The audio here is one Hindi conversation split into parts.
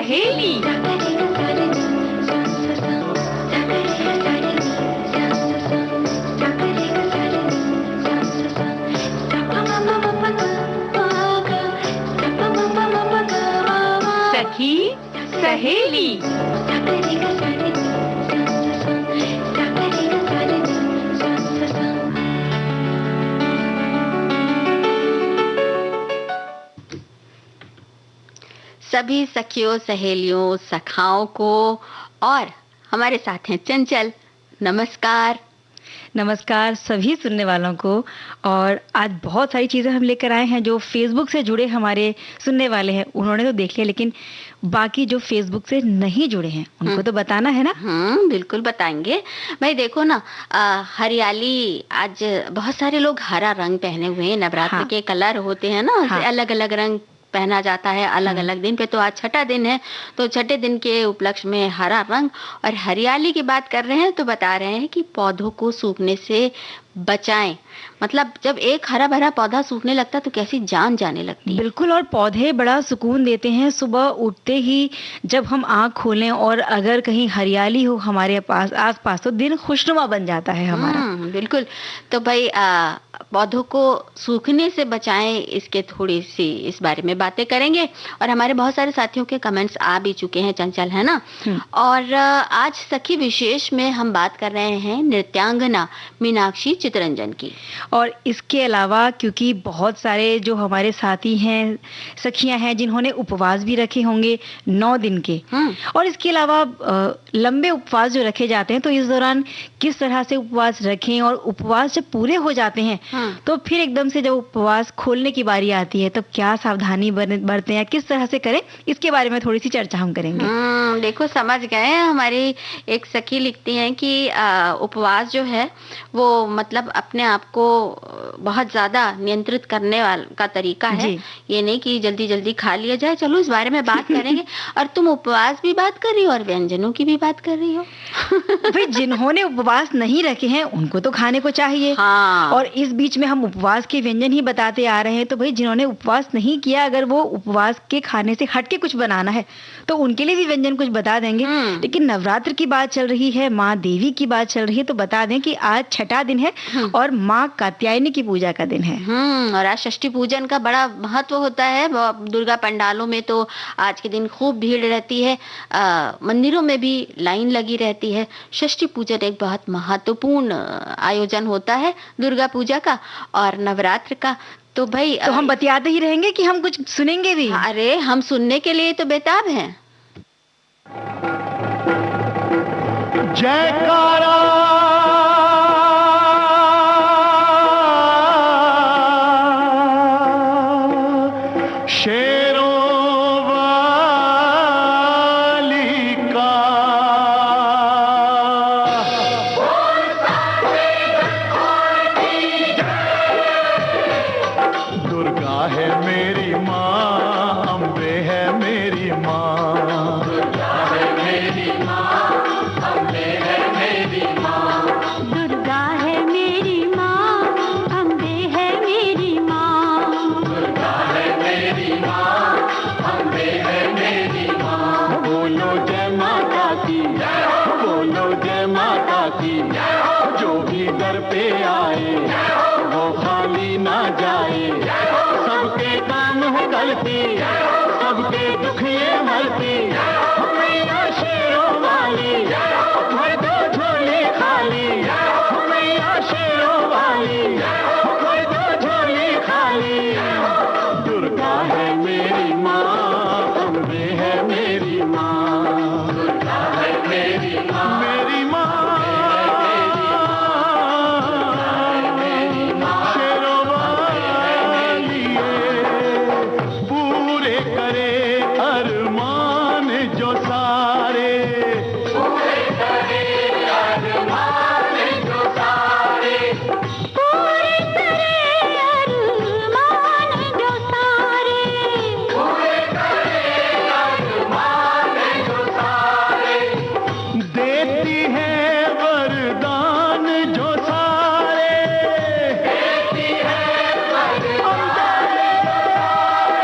सहेली। सखी सहेली। सभी सखियों, सहेलियों, सखाओं को और हमारे साथ हैं चंचल। नमस्कार। नमस्कार सभी सुनने वालों को। और आज बहुत सारी चीज़ें हम लेकर आए हैं जो फेसबुक से जुड़े हमारे सुनने वाले हैं, उन्होंने तो देख लिया, लेकिन बाकी जो फेसबुक से नहीं जुड़े हैं उनको तो बताना है ना। बिल्कुल बताएंगे भाई। देखो ना, हरियाली, आज बहुत सारे लोग हरा रंग पहने हुए हैं। नवरात्र के कलर होते हैं ना, अलग अलग रंग पहना जाता है अलग अलग दिन पे। तो आज छठा दिन है, तो छठे दिन के उपलक्ष्य में हरा रंग और हरियाली की बात कर रहे हैं। तो बता रहे हैं कि पौधों को सूखने से बचाएं। मतलब जब एक हरा भरा पौधा सूखने लगता है तो कैसी जान जाने लगती है। बिल्कुल, और पौधे बड़ा सुकून देते हैं। सुबह उठते ही जब हम आँख खोलें और अगर कहीं हरियाली हो हमारे पास आसपास, तो दिन खुशनुमा बन जाता है हमारा। बिल्कुल। तो भाई पौधों को सूखने से बचाएं, इसके थोड़ी सी इस बारे में बातें करेंगे। और हमारे बहुत सारे साथियों के कमेंट्स आ भी चुके हैं चंचल, है ना। और आज सखी विशेष में हम बात कर रहे हैं नृत्यांगना मीनाक्षी चितरंजन की। और इसके अलावा क्योंकि बहुत सारे जो हमारे साथी हैं, सखियां हैं, जिन्होंने उपवास भी रखे होंगे 9 दिन के, और इसके अलावा लंबे उपवास जो रखे जाते हैं, तो इस दौरान किस तरह से उपवास रखें, और उपवास जब पूरे हो जाते हैं तो फिर एकदम से जब उपवास खोलने की बारी आती है तो क्या सावधानी बरतें या किस तरह से करें, इसके बारे में थोड़ी सी चर्चा हम करेंगे। देखो, समझ गए। हमारी एक सखी लिखती हैं कि उपवास जो है वो मतलब अपने आप को बहुत ज्यादा नियंत्रित करने का तरीका है। ये नहीं कि जल्दी जल्दी खा लिया जाए। चलो इस बारे में बात करेंगे। और तुम उपवास भी बात कर रही हो और व्यंजनों की भी बात कर रही हो। भाई, जिन्होंने उपवास नहीं रखे हैं उनको तो खाने को चाहिए। और इस बीच में हम उपवास के व्यंजन ही बताते आ रहे हैं। तो भाई, जिन्होंने उपवास नहीं किया, अगर वो उपवास के खाने से हट के कुछ बनाना है तो उनके लिए भी व्यंजन कुछ बता देंगे। लेकिन नवरात्र की बात चल रही है, माँ देवी की बात चल रही है, तो बता दें कि आज छठा दिन है और माँ कात्यायनी की पूजा का दिन है। और आज षष्ठी पूजन का बड़ा महत्व होता है। दुर्गा पंडालों में तो आज के दिन खूब भीड़ रहती है। मंदिरों में भी लाइन लगी रहती है। षष्ठी पूजन एक बहुत महत्वपूर्ण आयोजन होता है दुर्गा पूजा का और नवरात्र का। तो भाई, तो हम बतियाते ही रहेंगे कि हम कुछ सुनेंगे भी। अरे, हम सुनने के लिए तो बेताब हैं। जयकारा सबके दुख ये हरती, मैया शेरों वाली भर दो झोली खाली, मैया शेरों वाली भर दो झोली खाली। दुर्गा है मेरी माँ, अम्बे है मेरी माँ, दुर्गा है मेरी माँ, मेरी माँ, शेरों वाली पूरे करे अरमान जो सारे, पूरे करे अरमान जो सारे, पूरे करे अरमान जो सारे, पूरे करे अरमान जो सारे, देती है वरदान जो सारे, देती है वरदान जो सारे,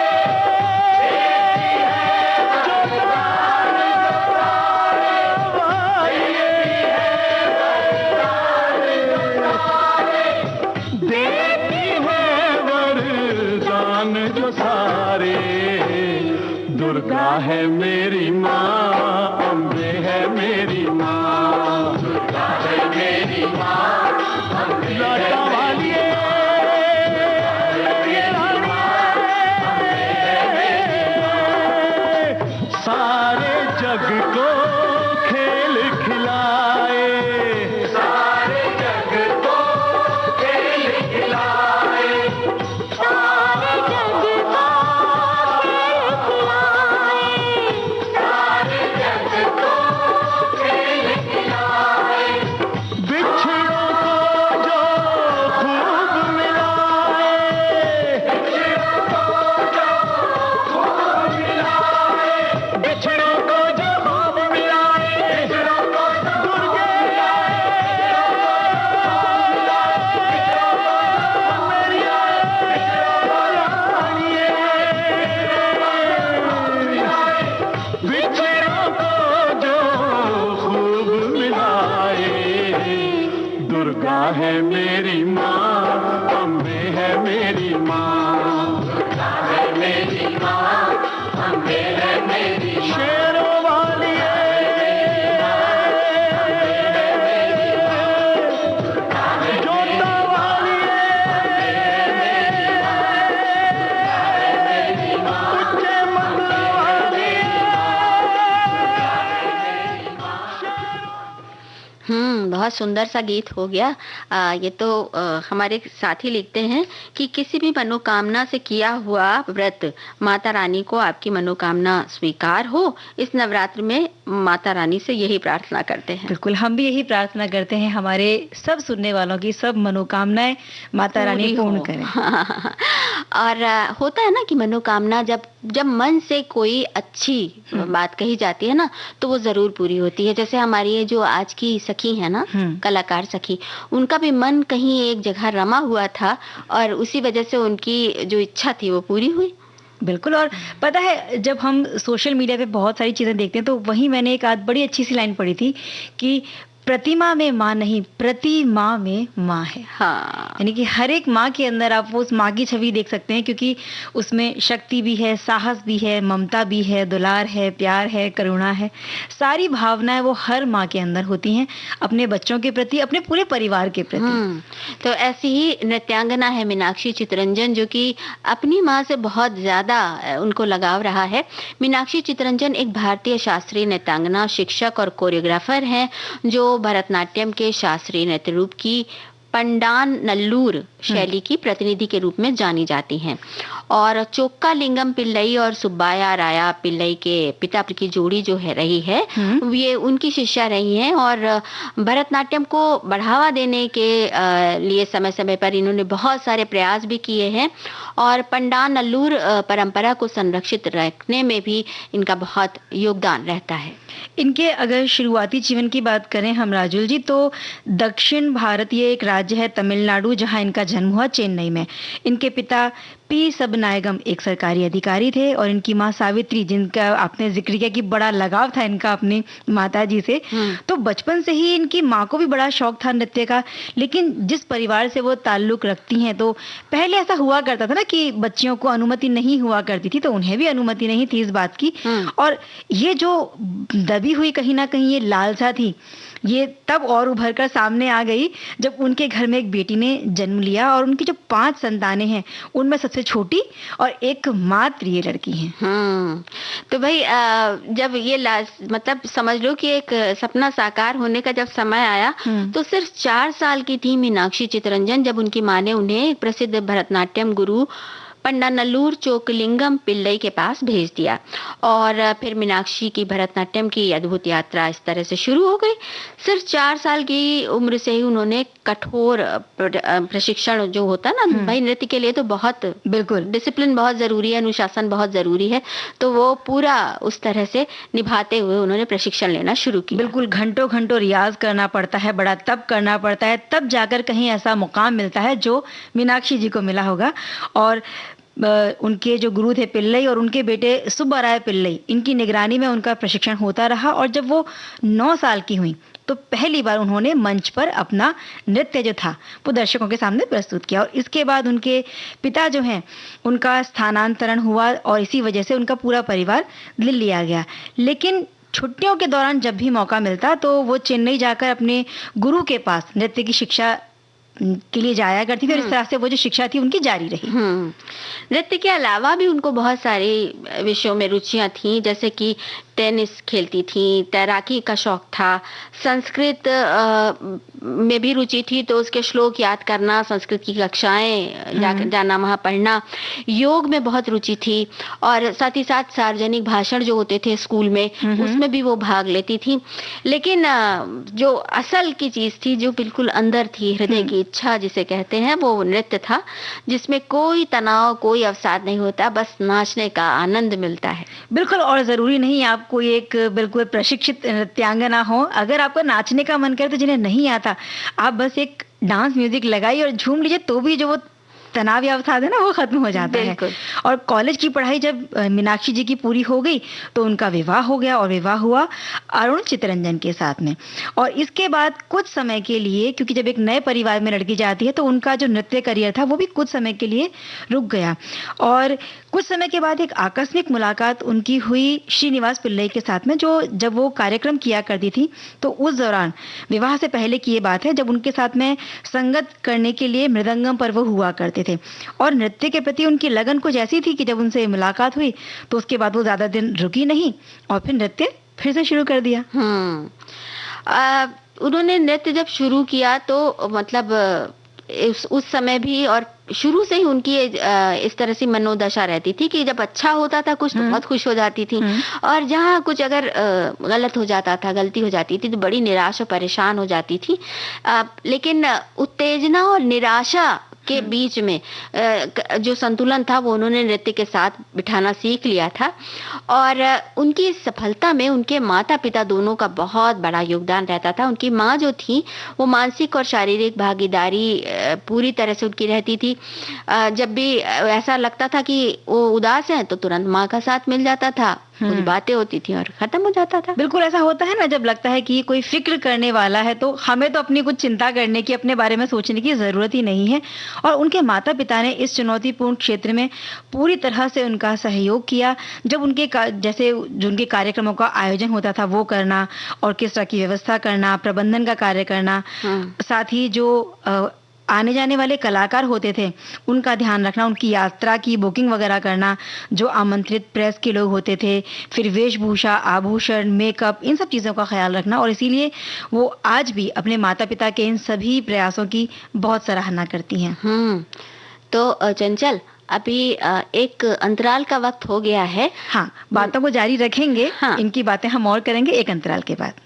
दुर्गा है मेरी माँ, अम्बे है मेरी माँ, दुर्गा है मेरी माँ, अम्बे है मेरी माँ, सारे जग को खेल खिलाए, सारे जग को खेल खिलाए, सारे जग को खेल खिलाए, सारे जग को खेल खिलाए, बिछड़ों को जो खूब मिलाए, बिछड़ों को जो खूब मिलाए, बिछड़ों को जो खूब मिलाए, बिछड़ों को जो दुर्गे बिछड़ों को जो खूब मिलाए, दुर्गा है मेरी माँ, अम्बे है मेरी माँ, दुर्गा है मेरी माँ, अम्बे है मेरी माँ, शेरों वाली जोता वाली उच्चे मंगल वाली बहुत सुंदर सा गीत हो गया। ये तो हमारे साथी लिखते हैं कि किसी भी मनोकामना से किया हुआ व्रत माता रानी को आपकी मनोकामना स्वीकार हो। इस नवरात्र में माता रानी से यही प्रार्थना करते हैं। बिल्कुल, हम भी यही प्रार्थना करते हैं, हमारे सब सुनने वालों की सब मनोकामनाएं माता रानी पूर्ण करें। और होता है ना कि मनोकामना जब मन से कोई अच्छी बात कही जाती है ना, तो वो जरूर पूरी होती है। जैसे हमारी ये जो आज की सखी है ना, कलाकार सखी, उनका भी मन कहीं एक जगह रमा हुआ था और उसी वजह से उनकी जो इच्छा थी वो पूरी हुई। बिल्कुल। और पता है, जब हम सोशल मीडिया पे बहुत सारी चीजें देखते हैं तो वहीं मैंने एक आज बड़ी अच्छी सी लाइन पढ़ी थी कि प्रतिमा में माँ नहीं, प्रति माँ में माँ है। हाँ, यानी कि हर एक माँ के अंदर आप वो उस माँ की छवि देख सकते हैं, क्योंकि उसमें शक्ति भी है, साहस भी है, ममता भी है, दुलार है, प्यार है, करुणा है, सारी भावनाएं वो हर माँ के अंदर होती हैं, अपने बच्चों के प्रति, अपने पूरे परिवार के प्रति। तो ऐसी ही नृत्यांगना है मीनाक्षी चितरंजन, जो कि अपनी माँ से बहुत ज्यादा उनको लगाव रहा है। मीनाक्षी चितरंजन एक भारतीय शास्त्रीय नृत्यांगना, शिक्षक और कोरियोग्राफर हैं, जो भरतनाट्यम के शास्त्रीय नृत्य रूप की पंडान नल्लूर शैली की प्रतिनिधि के रूप में जानी जाती हैं। और चोक्का लिंगम पिल्लई और सुब्बाया राया पिल्लई के पिता की जोड़ी जो है रही है, ये उनकी शिष्या रही हैं। और भरतनाट्यम को बढ़ावा देने के लिए समय समय पर इन्होंने बहुत सारे प्रयास भी किए हैं और पंडान नल्लूर परंपरा को संरक्षित रखने में भी इनका बहुत योगदान रहता है। इनके अगर शुरुआती जीवन की बात करें हम राजुल जी, तो दक्षिण भारतीय एक राज्य है तमिलनाडु, जहां इनका जन्म हुआ चेन्नई में। इनके पिता पी सबनायगम एक सरकारी अधिकारी थे और इनकी माँ सावित्री, जिनका आपने जिक्र किया कि बड़ा लगाव था इनका अपनी माता जी से, तो बचपन से ही इनकी माँ को भी बड़ा शौक था नृत्य का। लेकिन जिस परिवार से वो ताल्लुक रखती हैं, तो पहले ऐसा हुआ करता था ना कि बच्चियों को अनुमति नहीं हुआ करती थी, तो उन्हें भी अनुमति नहीं थी इस बात की। और ये जो दबी हुई कहीं ना कहीं ये लालसा थी, ये तब और उभर कर सामने आ गई जब उनके घर में एक बेटी ने जन्म लिया। और उनकी जो 5 संतानें हैं, उनमें सबसे छोटी और एक मात्र ये लड़की है। तो भाई जब ये मतलब समझ लो कि एक सपना साकार होने का जब समय आया, तो सिर्फ 4 साल की थी मीनाक्षी चितरंजन जब उनकी माँ ने उन्हें एक प्रसिद्ध भरतनाट्यम गुरु पंडानल्लूर चोकलिंगम पिल्लई के पास भेज दिया। और फिर मीनाक्षी की भरतनाट्यम की अद्भुत यात्रा इस तरह से शुरू हो गई। सिर्फ 4 साल की उम्र से ही उन्होंने कठोर प्रशिक्षण जो होता है ना भाई, नृत्य के लिए तो बहुत बिल्कुल डिसिप्लिन बहुत जरूरी है, अनुशासन बहुत जरूरी है, तो वो पूरा उस तरह से निभाते हुए उन्होंने प्रशिक्षण लेना शुरू किया। बिल्कुल, घंटों घंटों रियाज करना पड़ता है, बड़ा तप करना पड़ता है, तब जाकर कहीं ऐसा मुकाम मिलता है जो मीनाक्षी जी को मिला होगा। और उनके जो गुरु थे पिल्लई और उनके बेटे सुब्बाराय पिल्लई, इनकी निगरानी में उनका प्रशिक्षण होता रहा और जब वो 9 साल की हुई तो पहली बार उन्होंने मंच पर अपना नृत्य जो था वो दर्शकों के सामने प्रस्तुत किया। और इसके बाद उनके पिता जो हैं उनका स्थानांतरण हुआ और इसी वजह से उनका पूरा परिवार दिल्ली आ गया। लेकिन छुट्टियों के दौरान जब भी मौका मिलता तो वो चेन्नई जाकर अपने गुरु के पास नृत्य की शिक्षा के लिए जाया करती थी और इस तरह से वो जो शिक्षा थी उनकी जारी रही। नृत्य के अलावा भी उनको बहुत सारे विषयों में रुचियां थी, जैसे कि टेनिस खेलती थी, तैराकी का शौक था, संस्कृत में भी रुचि थी तो उसके श्लोक याद करना, संस्कृत की कक्षाएं जाना वहाँ पढ़ना, योग में बहुत रुचि थी और साथ ही साथ सार्वजनिक भाषण जो होते थे स्कूल में उसमें भी वो भाग लेती थी। लेकिन जो असल की चीज थी, जो बिल्कुल अंदर थी, हृदय की इच्छा जिसे कहते हैं, वो नृत्य था जिसमें कोई तनाव, कोई अवसाद नहीं होता, बस नाचने का आनंद मिलता है। बिल्कुल, और जरूरी नहीं आप कोई एक बिल्कुल प्रशिक्षित नृत्यांगना हो, अगर आपको नाचने का मन करे तो जिन्हें नहीं आता आप बस एक डांस म्यूजिक लगाइए और झूम लीजिए तो भी जो वो तनाव या अवसाद है ना वो खत्म हो जाता है। और कॉलेज की पढ़ाई जब मीनाक्षी जी की पूरी हो गई तो उनका विवाह हो गया और विवाह हुआ अरुण चितरंजन के साथ में। और इसके बाद कुछ समय के लिए, क्योंकि जब एक नए परिवार में लड़की जाती है तो उनका जो नृत्य करियर था वो भी कुछ समय के लिए रुक गया। और कुछ समय के बाद एक आकस्मिक मुलाकात उनकी हुई श्रीनिवास पिल्लई के साथ में, जो जब वो कार्यक्रम किया करती थी तो उस दौरान, विवाह से पहले की ये बात है, जब उनके साथ में संगत करने के लिए मृदंगम पर वो हुआ करते थे। और नृत्य के प्रति उनकी लगन कुछ ऐसी थी कि जब उनसे मुलाकात हुई तो उसके बाद वो ज्यादा दिन रुकी नहीं और फिर नृत्य फिर से शुरू कर दिया। उन्होंने नृत्य जब शुरू किया तो मतलब उस समय भी और शुरू से ही उनकी इस तरह से मनोदशा रहती थी कि जब अच्छा होता था कुछ तो बहुत खुश हो जाती थी और जहाँ कुछ अगर गलत हो जाता था, गलती हो जाती थी तो बड़ी निराश और परेशान हो जाती थी। लेकिन उत्तेजना और निराशा के बीच में जो संतुलन था वो उन्होंने नृत्य के साथ बिठाना सीख लिया था। और उनकी सफलता में उनके माता पिता दोनों का बहुत बड़ा योगदान रहता था। उनकी माँ जो थी वो मानसिक और शारीरिक भागीदारी पूरी तरह से उनकी रहती थी। जब भी ऐसा लगता था कि वो उदास है तो तुरंत माँ का साथ मिल जाता था, कुछ बातें होती थी और खत्म हो जाता था। बिल्कुल ऐसा होता है ना, जब लगता है कि कोई फिक्र करने वाला है तो हमें तो अपनी कुछ चिंता करने की, अपने बारे में सोचने की जरूरत ही नहीं है। और उनके माता पिता ने इस चुनौतीपूर्ण क्षेत्र में पूरी तरह से उनका सहयोग किया। जब उनके जैसे जो उनके कार्यक्रमों का आयोजन होता था वो करना, ऑर्केस्ट्रा की व्यवस्था करना, प्रबंधन का कार्य करना, साथ ही जो आने जाने वाले कलाकार होते थे उनका ध्यान रखना, उनकी यात्रा की बुकिंग वगैरह करना, जो आमंत्रित प्रेस के लोग होते थे, फिर वेशभूषा, आभूषण, मेकअप, इन सब चीज़ों का ख्याल रखना। और इसीलिए वो आज भी अपने माता पिता के इन सभी प्रयासों की बहुत सराहना करती हैं। तो चंचल, अभी एक अंतराल का वक्त हो गया है। हाँ, बातों को जारी रखेंगे। हाँ। इनकी बातें हम और करेंगे एक अंतराल के बाद।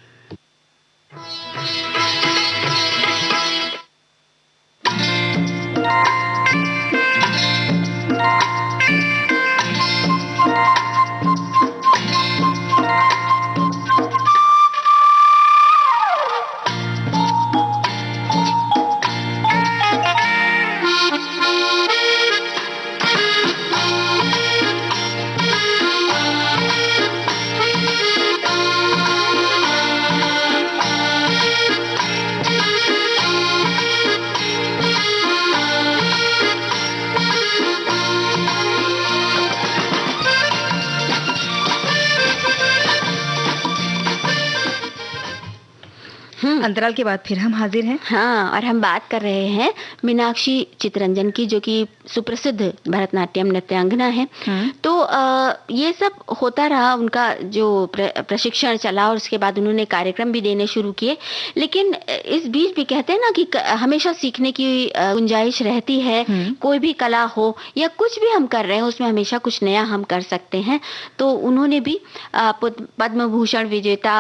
अंतराल के बाद फिर हम हाजिर हैं। हाँ, और हम बात कर रहे हैं मीनाक्षी चितरंजन की, जो कि सुप्रसिद्ध भरतनाट्यम नृत्यांगना है। तो ये सब होता रहा, उनका जो प्रशिक्षण चला और उसके बाद उन्होंने कार्यक्रम भी देने शुरू किए। लेकिन इस बीच भी कहते हैं ना कि हमेशा सीखने की गुंजाइश रहती है। कोई भी कला हो या कुछ भी हम कर रहे हो उसमें हमेशा कुछ नया हम कर सकते हैं। तो उन्होंने भी पद्म भूषण विजेता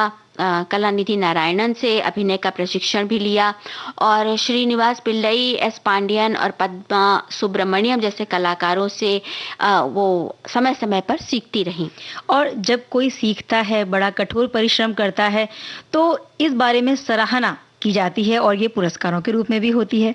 कलानिधि नारायणन से अभिनय का प्रशिक्षण भी लिया और श्रीनिवास पिल्लई, एस पांडियन और पद्मा सुब्रमण्यम जैसे कलाकारों से वो समय समय पर सीखती रहीं। और जब कोई सीखता है, बड़ा कठोर परिश्रम करता है, तो इस बारे में सराहना की जाती है और ये पुरस्कारों के रूप में भी होती है।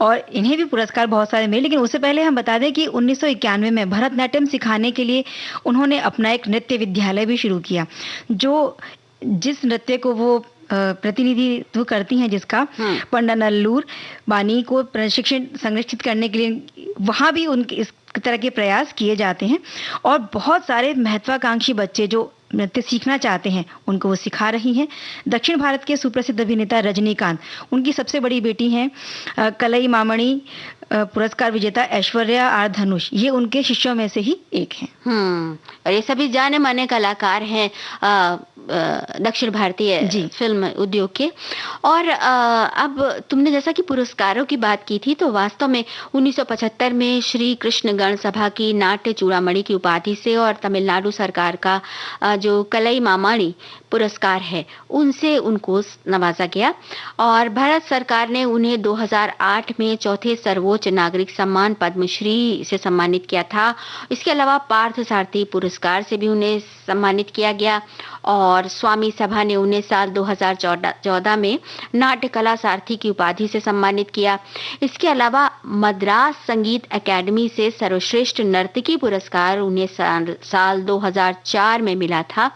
और इन्हें भी पुरस्कार बहुत सारे मिले, लेकिन उससे पहले हम बता दें कि 1991 में भरतनाट्यम सिखाने के लिए उन्होंने अपना एक नृत्य विद्यालय भी शुरू किया, जो जिस नृत्य को वो प्रतिनिधित्व करती हैं, जिसका पंडानल्लूर बानी को प्रशिक्षण संरक्षित करने के लिए वहाँ भी उनके इस तरह के प्रयास किए जाते हैं। और बहुत सारे महत्वाकांक्षी बच्चे जो नृत्य सीखना चाहते हैं उनको वो सिखा रही हैं। दक्षिण भारत के सुप्रसिद्ध अभिनेता रजनीकांत, उनकी सबसे बड़ी बेटी हैं कलई मामणी पुरस्कार विजेता ऐश्वर्या आर धनुष, ये उनके शिष्यों में से ही एक हैं। और ये सभी जाने माने कलाकार हैं दक्षिण भारतीय फिल्म उद्योग के। और अब तुमने जैसा कि पुरस्कारों की बात की थी, तो वास्तव में 1975 में श्री कृष्ण गण सभा की नाट्य चूड़ामणि की उपाधि से और तमिलनाडु सरकार का जो कलई मामणी पुरस्कार है उनसे उनको नवाजा गया। और भारत सरकार ने उन्हें 2008 में चौथे सर्वोच्च नागरिक सम्मान पद्मश्री से सम्मानित किया था। इसके अलावा पार्थ सारथी पुरस्कार से भी उन्हें सम्मानित किया गया और स्वामी सभा ने उन्हें साल 2014 में नाट्य कला सारथी की उपाधि से सम्मानित किया। इसके अलावा मद्रास संगीत अकेडमी से सर्वश्रेष्ठ नर्तकी पुरस्कार उन्हें साल 2004 में मिला था।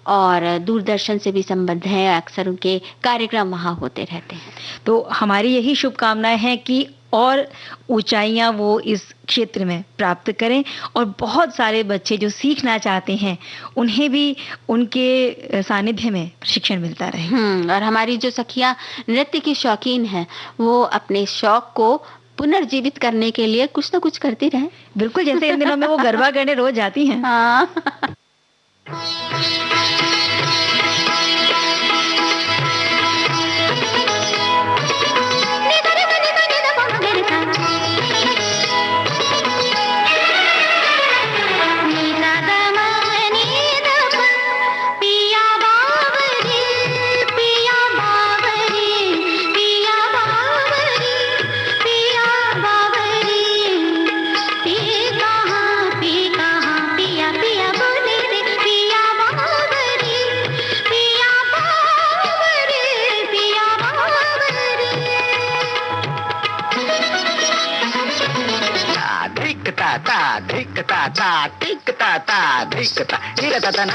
और दूरदर्शन से भी संबंध है, अक्सर उनके कार्यक्रम वहाँ होते रहते हैं। तो हमारी यही शुभकामनाएं हैं कि और ऊंचाइयां वो इस क्षेत्र में प्राप्त करें और बहुत सारे बच्चे जो सीखना चाहते हैं उन्हें भी उनके सानिध्य में प्रशिक्षण मिलता रहे। और हमारी जो सखियां नृत्य की शौकीन हैं वो अपने शौक को पुनर्जीवित करने के लिए कुछ ना कुछ करती रहे। बिल्कुल, जैसे इन दिनों में वो गरबा करने रोज जाती हैं। हाँ।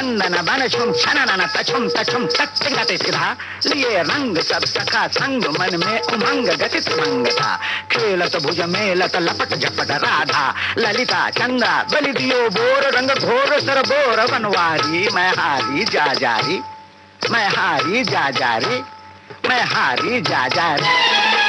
नंदन बन छुम छनन तछुम तछुम तक सिधा लिए रंग सब सखा संग मन में उमंग गतित भंग था। खेलत भुज मेलत लपट झपट राधा ललिता चंदा बलि दियो बोर रंग घोर सर बोर बनवारी मैं हारी जा जारी मैं हारी जा जारी मैं हारी जा जारी।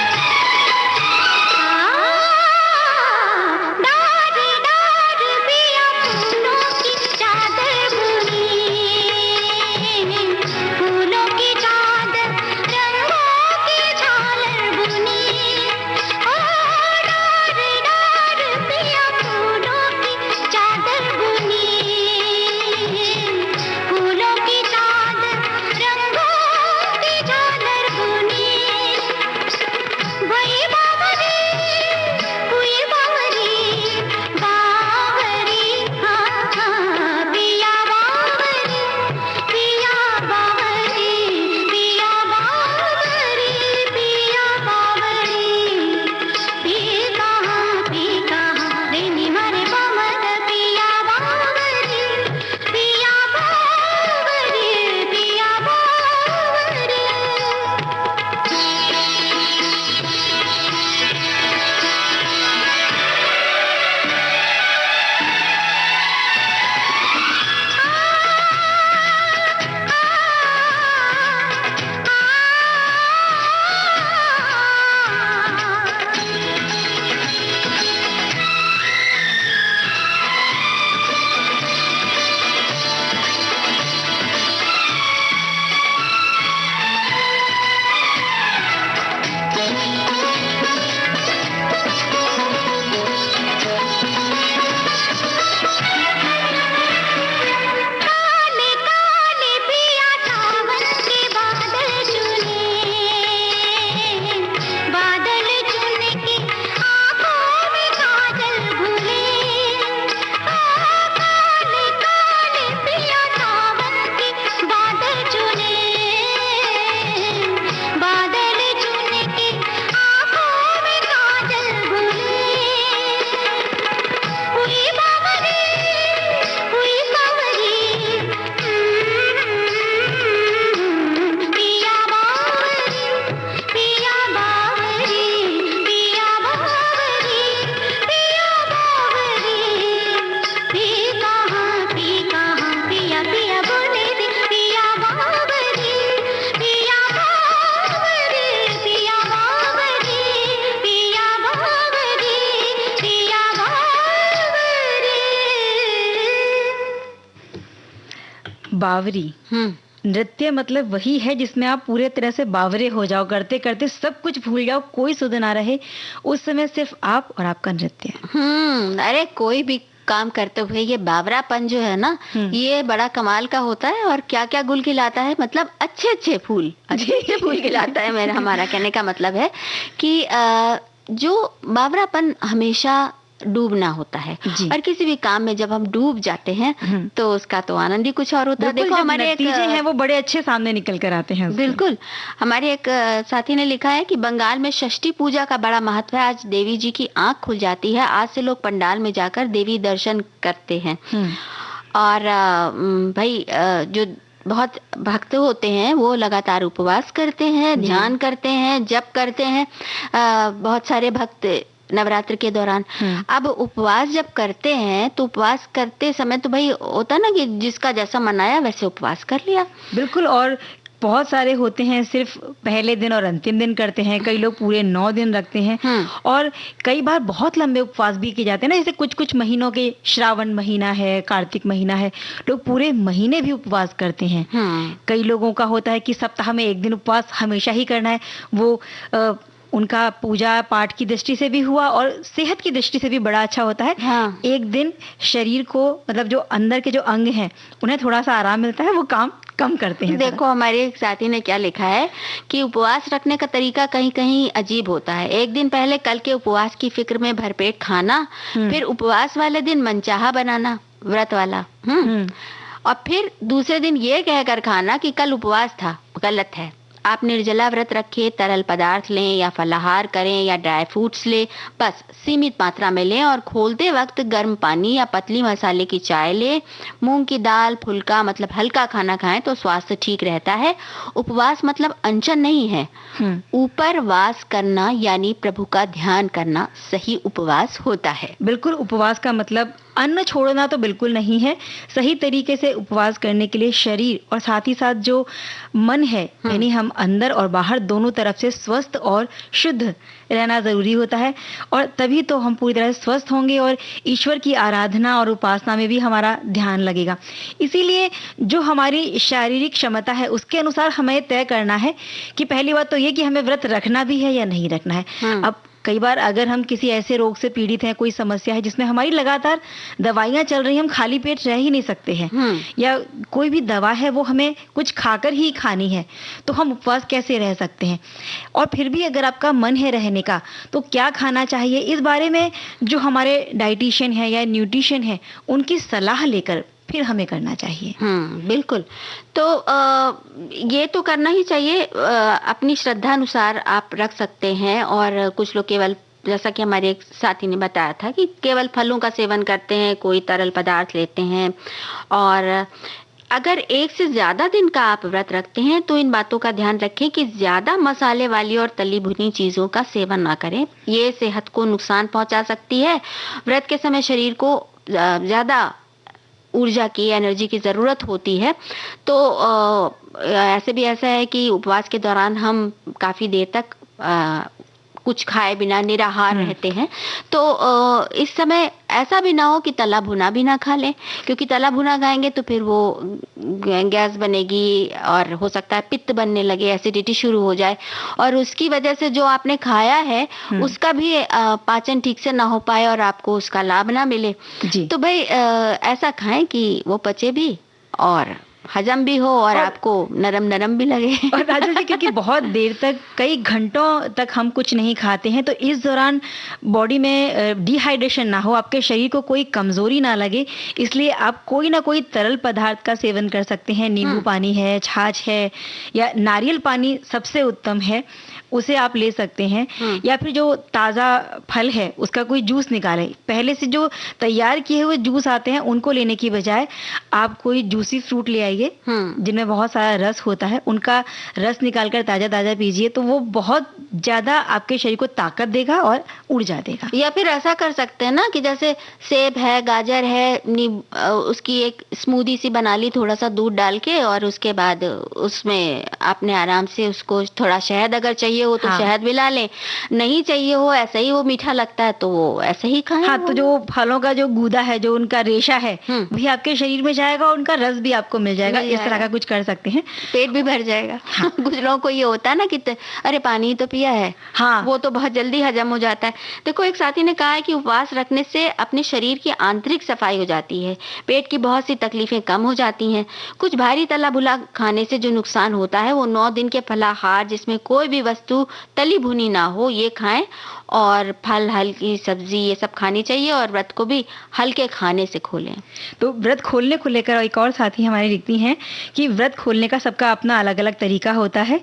बावरी। नृत्य मतलब वही है जिसमें आप पूरे तरह से बावरे हो जाओ, करते करते सब कुछ भूल जाओ, कोई सुध ना रहे, उस समय सिर्फ आप और आपका नृत्य। अरे कोई भी काम करते हुए ये बावरापन जो है ना, ये बड़ा कमाल का होता है। और क्या क्या गुल खिलाता है, मतलब अच्छे अच्छे फूल खिलाता है। मेरा हमारा कहने का मतलब है कि जो बावरापन हमेशा डूबना होता है, और किसी भी काम में जब हम डूब जाते हैं तो उसका तो आनंद ही कुछ और होता है। देखो हमारे नतीजे हैं वो बड़े अच्छे सामने निकल कर आते हैं। बिल्कुल। हमारे एक साथी ने लिखा है कि बंगाल में षष्ठी पूजा का बड़ा महत्व है। आज देवी जी की आंख खुल जाती है। आज से लोग पंडाल में जाकर देवी दर्शन करते हैं। और भाई जो बहुत भक्त होते हैं वो लगातार उपवास करते हैं, ध्यान करते हैं, जप करते हैं। बहुत सारे भक्त नवरात्र के दौरान अब उपवास जब करते हैं तो उपवास करते समय तो भाई होता ना कि जिसका जैसा मनाया वैसे उपवास कर लिया। बिल्कुल। और बहुत सारे होते हैं सिर्फ पहले दिन और अंतिम दिन करते हैं, कई लोग पूरे 9 दिन रखते हैं। और कई बार बहुत लंबे उपवास भी किए जाते हैं ना, जैसे कुछ कुछ महीनों के, श्रावण महीना है, कार्तिक महीना है, लोग पूरे महीने भी उपवास करते हैं। कई लोगों का होता है कि सप्ताह में एक दिन उपवास हमेशा ही करना है। वो उनका पूजा पाठ की दृष्टि से भी हुआ और सेहत की दृष्टि से भी बड़ा अच्छा होता है। एक दिन शरीर को, मतलब जो अंदर के जो अंग हैं उन्हें थोड़ा सा आराम मिलता है, वो काम कम करते हैं। देखो हमारे एक साथी ने क्या लिखा है कि उपवास रखने का तरीका कहीं कहीं अजीब होता है। एक दिन पहले कल के उपवास की फिक्र में भरपेट खाना, फिर उपवास वाले दिन मनचाहा बनाना, व्रत वाला। और फिर दूसरे दिन ये कहकर खाना कि कल उपवास था। गलत है। आप निर्जला व्रत रखिए, तरल पदार्थ लें या फलाहार करें या ड्राई फ्रूट्स लें, बस सीमित मात्रा में लें। और खोलते वक्त गर्म पानी या पतली मसाले की चाय लें। मूंग की दाल, फुल्का मतलब हल्का खाना खाएं तो स्वास्थ्य ठीक रहता है। उपवास मतलब अनशन नहीं है, ऊपर वास करना यानी प्रभु का ध्यान करना सही उपवास होता है। बिल्कुल। उपवास का मतलब अन्न छोड़ना तो बिल्कुल नहीं है। सही तरीके से उपवास करने के लिए शरीर और साथ ही साथ जो मन है, यानी हम अंदर और बाहर दोनों तरफ से स्वस्थ और शुद्ध रहना जरूरी होता है। और तभी तो हम पूरी तरह से स्वस्थ होंगे और ईश्वर की आराधना और उपासना में भी हमारा ध्यान लगेगा। इसीलिए जो हमारी शारीरिक क्षमता है उसके अनुसार हमें तय करना है कि पहली बात तो ये कि हमें व्रत रखना भी है या नहीं रखना है। अब कई बार अगर हम किसी ऐसे रोग से पीड़ित हैं, कोई समस्या है जिसमें हमारी लगातार दवाइयां चल रही हैं, हम खाली पेट रह ही नहीं सकते हैं, या कोई भी दवा है वो हमें कुछ खाकर ही खानी है, तो हम उपवास कैसे रह सकते हैं। और फिर भी अगर आपका मन है रहने का तो क्या खाना चाहिए, इस बारे में जो हमारे डाइटिशियन है या न्यूट्रिशन है उनकी सलाह लेकर फिर हमें करना चाहिए। बिल्कुल। तो ये तो करना ही चाहिए। अपनी श्रद्धा अनुसार आप रख सकते हैं। और कुछ लोग केवल, जैसा कि हमारे एक साथी ने बताया था, कि केवल फलों का सेवन करते हैं, कोई तरल पदार्थ लेते हैं। और अगर एक से ज्यादा दिन का आप व्रत रखते हैं तो इन बातों का ध्यान रखें कि ज्यादा मसाले वाली और तली भुनी चीजों का सेवन ना करें। ये सेहत को नुकसान पहुंचा सकती है। व्रत के समय शरीर को ज्यादा ऊर्जा की, एनर्जी की ज़रूरत होती है। तो ऐसे भी ऐसा है कि उपवास के दौरान हम काफ़ी देर तक कुछ खाए बिना निराहार रहते हैं। तो इस समय ऐसा भी ना हो कि तला भुना भी ना खा लें, क्योंकि तला भुना खाएंगे तो फिर वो गैस बनेगी और हो सकता है पित्त बनने लगे, एसिडिटी शुरू हो जाए, और उसकी वजह से जो आपने खाया है उसका भी पाचन ठीक से ना हो पाए और आपको उसका लाभ ना मिले। तो भाई ऐसा खाएं कि वो पचे भी और हजम भी हो और आपको नरम नरम भी लगे। और राजा जी, क्योंकि बहुत देर तक, कई घंटों तक हम कुछ नहीं खाते हैं, तो इस दौरान बॉडी में डिहाइड्रेशन ना हो, आपके शरीर को कोई कमजोरी ना लगे, इसलिए आप कोई ना कोई तरल पदार्थ का सेवन कर सकते हैं। नींबू पानी है, छाछ है, या नारियल पानी सबसे उत्तम है, उसे आप ले सकते हैं। या फिर जो ताज़ा फल है उसका कोई जूस निकालें। पहले से जो तैयार किए हुए जूस आते हैं उनको लेने की बजाय आप कोई जूसी फ्रूट ले आइए जिनमें बहुत सारा रस होता है, उनका रस निकालकर ताज़ा ताज़ा पीजिए, तो वो बहुत ज़्यादा आपके शरीर को ताकत देगा और ऊर्जा देगा। या फिर ऐसा कर सकते हैं ना कि जैसे सेब है, गाजर है, उसकी एक स्मूदी सी बना ली थोड़ा सा दूध डाल के, और उसके बाद उसमें आपने आराम से उसको थोड़ा शहद अगर चाहिए हो तो शहद मिला लें, नहीं चाहिए हो ऐसा ही वो मीठा लगता है तो वो ऐसे ही खाएं। तो जो फलों का जो गूदा है, जो उनका रेशा है, भी आपके शरीर में जाएगा और उनका रस भी आपको मिल जाएगा। जाएगा, इस तरह का कुछ कर सकते हैं, पेट भी भर जाएगा। हाँ। कुछ लोगों को ये होता है ना कि अरे पानी ही तो पिया है, हाँ, वो तो बहुत जल्दी हजम हो जाता है। देखो, एक साथी ने कहा है कि उपवास रखने से अपने शरीर की आंतरिक सफाई हो जाती है, पेट की बहुत सी तकलीफें कम हो जाती हैं। कुछ भारी तला भुना खाने से जो नुकसान होता है वो 9 दिन के फलाहार जिसमें कोई भी वस्तु तली भुनी ना हो ये खाएं, और फल, हल्की सब्जी ये सब खानी चाहिए, और व्रत को भी हल्के खाने से खोलें। तो व्रत खोलने को लेकर एक और साथी हमारी लिखती हैं कि व्रत खोलने का सबका अपना अलग अलग तरीका होता है।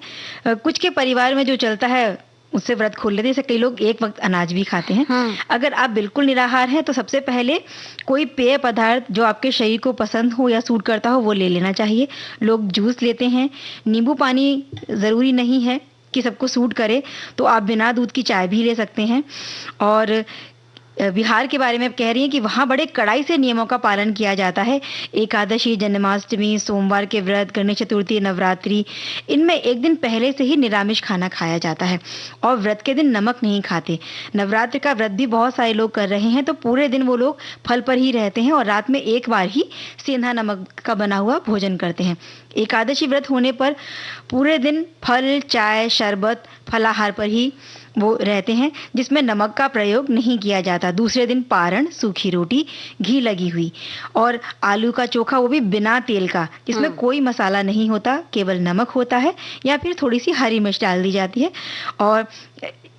कुछ के परिवार में जो चलता है उससे व्रत खोल लेते हैं। जैसे कई लोग एक वक्त अनाज भी खाते हैं। अगर आप बिल्कुल निराहार हैं तो सबसे पहले कोई पेय पदार्थ जो आपके शरीर को पसंद हो या सूट करता हो वो ले लेना चाहिए। लोग जूस लेते हैं, नींबू पानी ज़रूरी नहीं है कि सबको सूट करे, तो आप बिना दूध की चाय भी ले सकते हैं। और बिहार के बारे में कह रही हैं कि वहाँ बड़े कड़ाई से नियमों का पालन किया जाता है। एकादशी, जन्माष्टमी, सोमवार के व्रत, गणेश चतुर्थी, नवरात्रि, इनमें एक दिन पहले से ही निरामिष खाना खाया जाता है और व्रत के दिन नमक नहीं खाते। नवरात्रि का व्रत भी बहुत सारे लोग कर रहे हैं, तो पूरे दिन वो लोग फल पर ही रहते हैं और रात में एक बार ही सेंधा नमक का बना हुआ भोजन करते हैं। एकादशी व्रत होने पर पूरे दिन फल, चाय, शरबत, फलाहार पर ही वो रहते हैं जिसमें नमक का प्रयोग नहीं किया जाता। दूसरे दिन पारण, सूखी रोटी, घी लगी हुई और आलू का चोखा, वो भी बिना तेल का, जिसमें कोई मसाला नहीं होता, केवल नमक होता है या फिर थोड़ी सी हरी मिर्च डाल दी जाती है और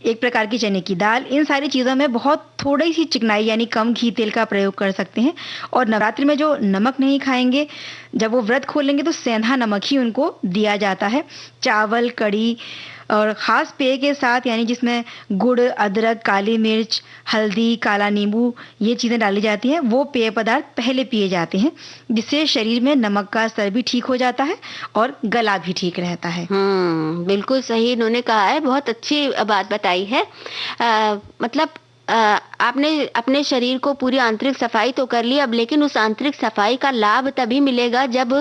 एक प्रकार की चने की दाल। इन सारी चीज़ों में बहुत थोड़ी सी चिकनाई यानी कम घी तेल का प्रयोग कर सकते हैं। और नवरात्रि में जो नमक नहीं खाएंगे, जब वो व्रत खोलेंगे तो सेंधा नमक ही उनको दिया जाता है। चावल, कड़ी और ख़ास पेय के साथ, यानी जिसमें गुड़, अदरक, काली मिर्च, हल्दी, काला नींबू, ये चीज़ें डाली जाती हैं, वो पेय पदार्थ पहले पिए जाते हैं, जिससे शरीर में नमक का स्तर भी ठीक हो जाता है और गला भी ठीक रहता है। बिल्कुल सही इन्होंने कहा है, बहुत अच्छी बात बताई है। मतलब आपने अपने शरीर को पूरी आंतरिक सफाई तो कर ली अब, लेकिन उस आंतरिक सफाई का लाभ तभी मिलेगा जब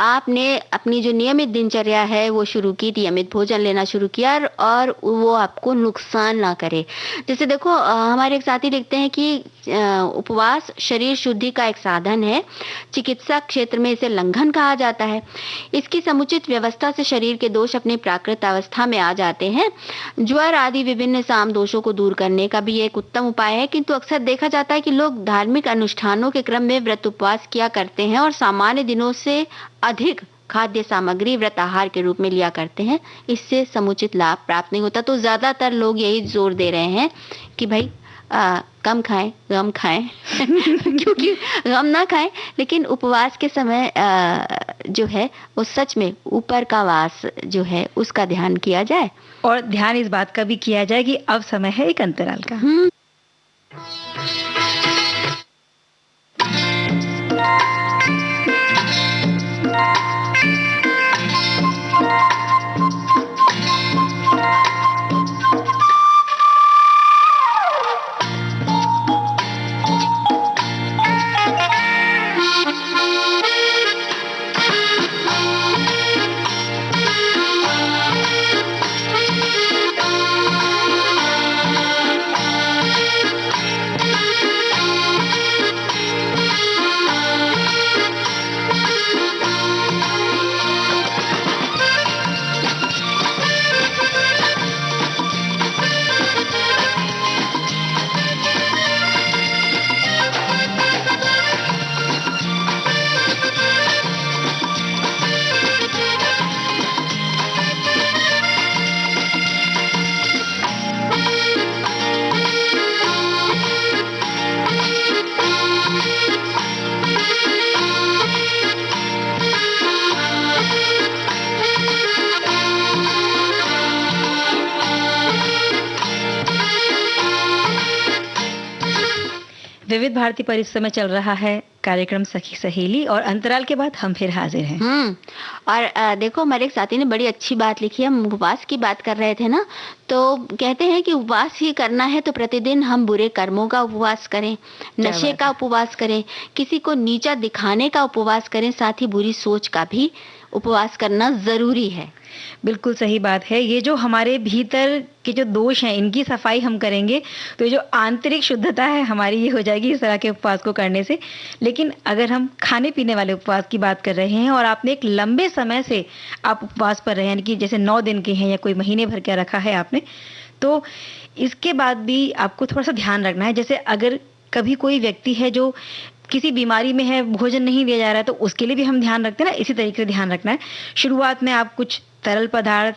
आपने अपनी जो नियमित दिनचर्या है वो शुरू की, नियमित भोजन लेना शुरू किया और वो आपको नुकसान ना करे। जैसे देखो, हमारे एक साथी लिखते हैं कि उपवास शरीर शुद्धि का एक साधन है, चिकित्सा क्षेत्र में इसे लंघन कहा जाता है। इसकी समुचित व्यवस्था से शरीर के दोष अपने प्राकृत अवस्था में आ जाते हैं। ज्वर आदि विभिन्न साम दोषों को दूर करने का भी एक उत्तम उपाय है, किंतु अक्सर देखा जाता है कि लोग धार्मिक अनुष्ठानों के क्रम में व्रत उपवास किया करते हैं और सामान्य दिनों से अधिक खाद्य सामग्री व्रत आहार के रूप में लिया करते हैं। इससे समुचित लाभ प्राप्त नहीं होता। तो ज्यादातर लोग यही जोर दे रहे हैं कि भाई कम खाएं, गम खाएं क्योंकि गम ना खाएं, लेकिन उपवास के समय जो है वो सच में ऊपर का वास जो है उसका ध्यान किया जाए, और ध्यान इस बात का भी किया जाए कि अब समय है एक अंतराल का। विविध भारती पर इस समय चल रहा है कार्यक्रम सखी सहेली, और अंतराल के बाद हम फिर हाजिर हैं। और देखो, हमारे एक साथी ने बड़ी अच्छी बात लिखी है। हम उपवास की बात कर रहे थे ना, तो कहते हैं कि उपवास ही करना है तो प्रतिदिन हम बुरे कर्मों का उपवास करें, नशे का उपवास करें, किसी को नीचा दिखाने का उपवास करें, साथ ही बुरी सोच का भी उपवास करना ज़रूरी है। बिल्कुल सही बात है। ये जो हमारे भीतर के जो दोष हैं, इनकी सफाई हम करेंगे, तो ये जो आंतरिक शुद्धता है हमारी, ये हो जाएगी इस तरह के उपवास को करने से। लेकिन अगर हम खाने-पीने वाले उपवास की बात कर रहे हैं और आपने एक लंबे समय से आप उपवास पर रहे हैं, यानी कि जैसे 9 दिन के हैं या कोई महीने भर का रखा है आपने, तो इसके बाद भी आपको थोड़ा-सा ध्यान रखना है। जैसे अगर कभी कोई व्यक्ति है जो किसी बीमारी में है, भोजन नहीं दिया जा रहा है, तो उसके लिए भी हम ध्यान रखते हैं ना, इसी तरीके से ध्यान रखना है। शुरुआत में आप कुछ तरल पदार्थ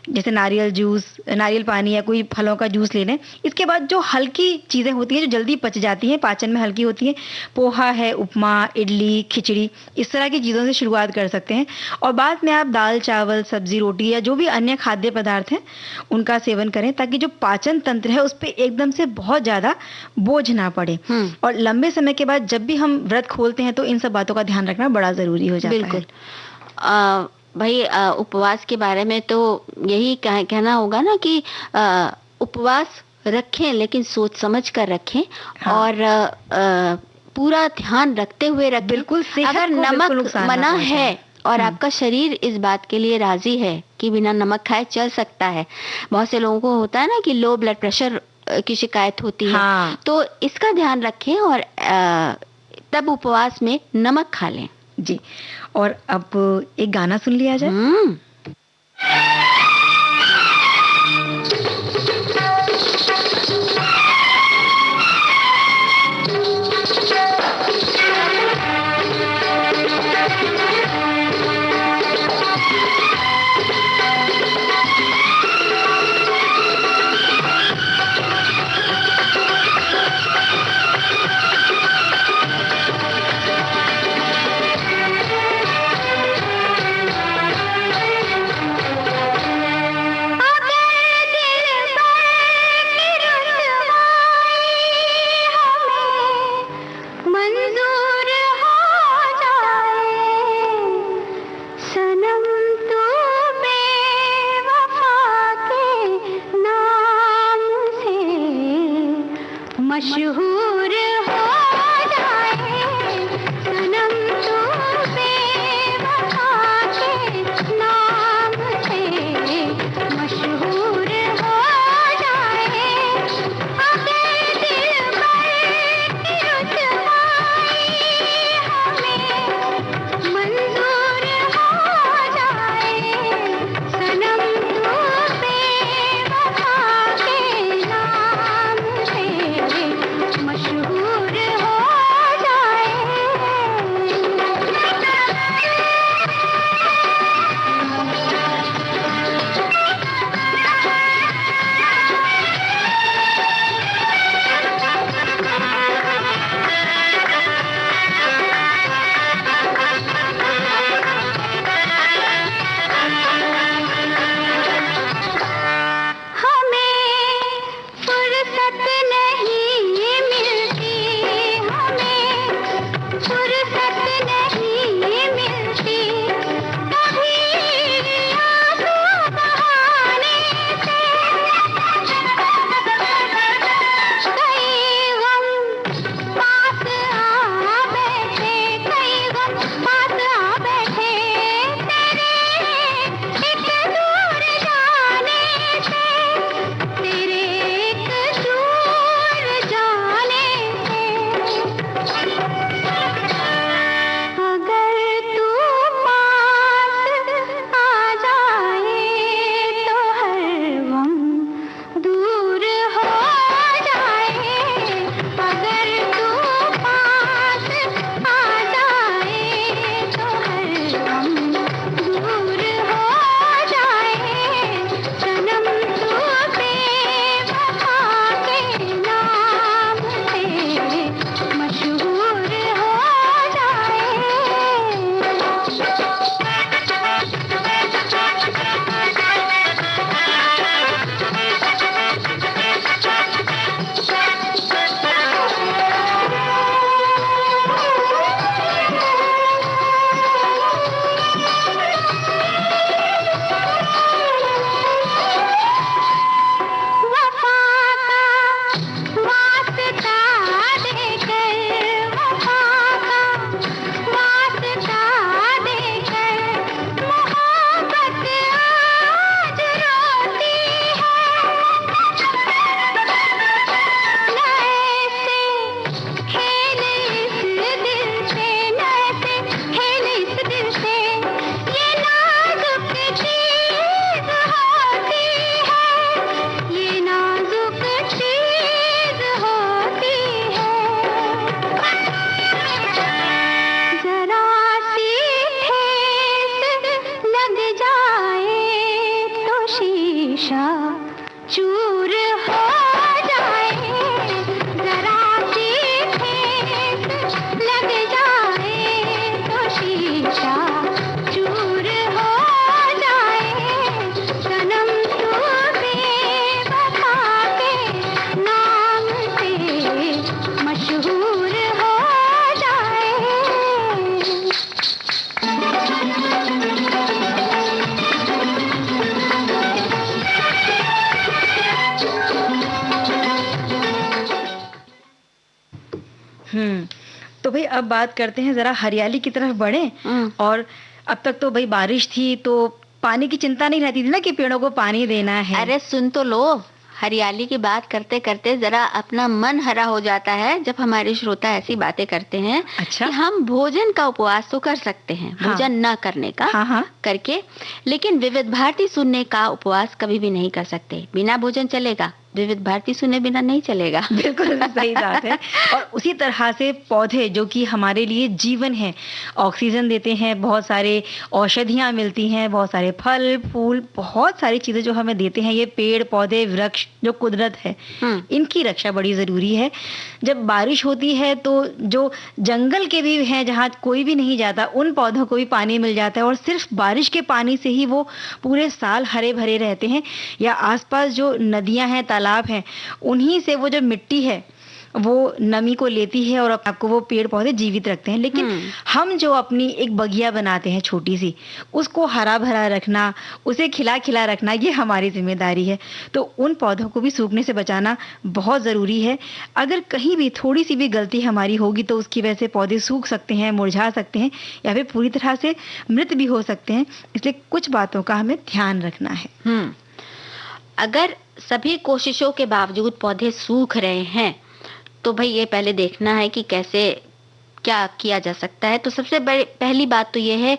जैसे नारियल जूस, नारियल पानी या कोई फलों का जूस ले लें। इसके बाद जो हल्की चीज़ें होती हैं, जो जल्दी पच जाती हैं, पाचन में हल्की होती हैं, पोहा है, उपमा, इडली, खिचड़ी, इस तरह की चीज़ों से शुरुआत कर सकते हैं। और बाद में आप दाल, चावल, सब्जी, रोटी या जो भी अन्य खाद्य पदार्थ हैं, उनका सेवन करें, ताकि जो पाचन तंत्र है उस पे एकदम से बहुत ज़्यादा बोझ ना पड़े। और लंबे समय के बाद जब भी हम व्रत खोलते हैं, तो इन सब बातों का ध्यान रखना बड़ा ज़रूरी हो जाता है। बिल्कुल। भाई उपवास के बारे में तो यही कहना होगा ना कि उपवास रखें, लेकिन सोच समझ कर रखें। हाँ। और पूरा ध्यान रखते हुए रखें। बिल्कुल, अगर नमक मना है और आपका शरीर इस बात के लिए राजी है कि बिना नमक खाए चल सकता है। बहुत से लोगों को होता है ना कि लो ब्लड प्रेशर की शिकायत होती है। हाँ। तो इसका ध्यान रखें और तब उपवास में नमक खा लें। जी। और अब एक गाना सुन लिया जाए। चूर हो जाए, जरा सी ठेस लग जाए तो शीशा चूर हो जाए, सनम तू बेवफा के नाम से मशहूर हो जाए। तो भाई अब बात करते हैं, जरा हरियाली की तरफ बढ़े। और अब तक तो भाई बारिश थी तो पानी की चिंता नहीं रहती थी ना कि पेड़ों को पानी देना है। अरे सुन तो लो, हरियाली की बात करते करते जरा अपना मन हरा हो जाता है जब हमारे श्रोता ऐसी बातें करते हैं। अच्छा? कि हम भोजन का उपवास तो कर सकते हैं, हाँ। भोजन न करने का। हाँ। करके, लेकिन विविध भारती सुनने का उपवास कभी भी नहीं कर सकते। बिना भोजन चलेगा, विविध भारती सुने बिना नहीं चलेगा। बिल्कुल सही बात है। और उसी तरह से पौधे जो कि हमारे लिए जीवन है, ऑक्सीजन देते हैं, बहुत सारे औषधियाँ मिलती हैं, बहुत सारे फल फूल, बहुत सारी चीजें जो हमें देते हैं। ये पेड़ पौधे वृक्ष जो कुदरत है, इनकी रक्षा बड़ी जरूरी है। जब बारिश होती है तो जो जंगल के भी हैं जहाँ कोई भी नहीं जाता, उन पौधों को भी पानी मिल जाता है और सिर्फ बारिश के पानी से ही वो पूरे साल हरे भरे रहते हैं। या आसपास जो नदियां हैं, तालाब हैं, उन्हीं से वो जो मिट्टी है वो नमी को लेती है और आपको वो पेड़ पौधे जीवित रखते हैं। लेकिन हम जो अपनी एक बगिया बनाते हैं छोटी सी, उसको हरा भरा रखना, उसे खिला खिला रखना, ये हमारी जिम्मेदारी है। तो उन पौधों को भी सूखने से बचाना बहुत ज़रूरी है। अगर कहीं भी थोड़ी सी भी गलती हमारी होगी तो उसकी वजह से पौधे सूख सकते हैं, मुरझा सकते हैं या फिर पूरी तरह से मृत भी हो सकते हैं। इसलिए कुछ बातों का हमें ध्यान रखना है। अगर सभी कोशिशों के बावजूद पौधे सूख रहे हैं तो भाई ये पहले देखना है कि कैसे क्या किया जा सकता है। तो सबसे पहली बात तो ये है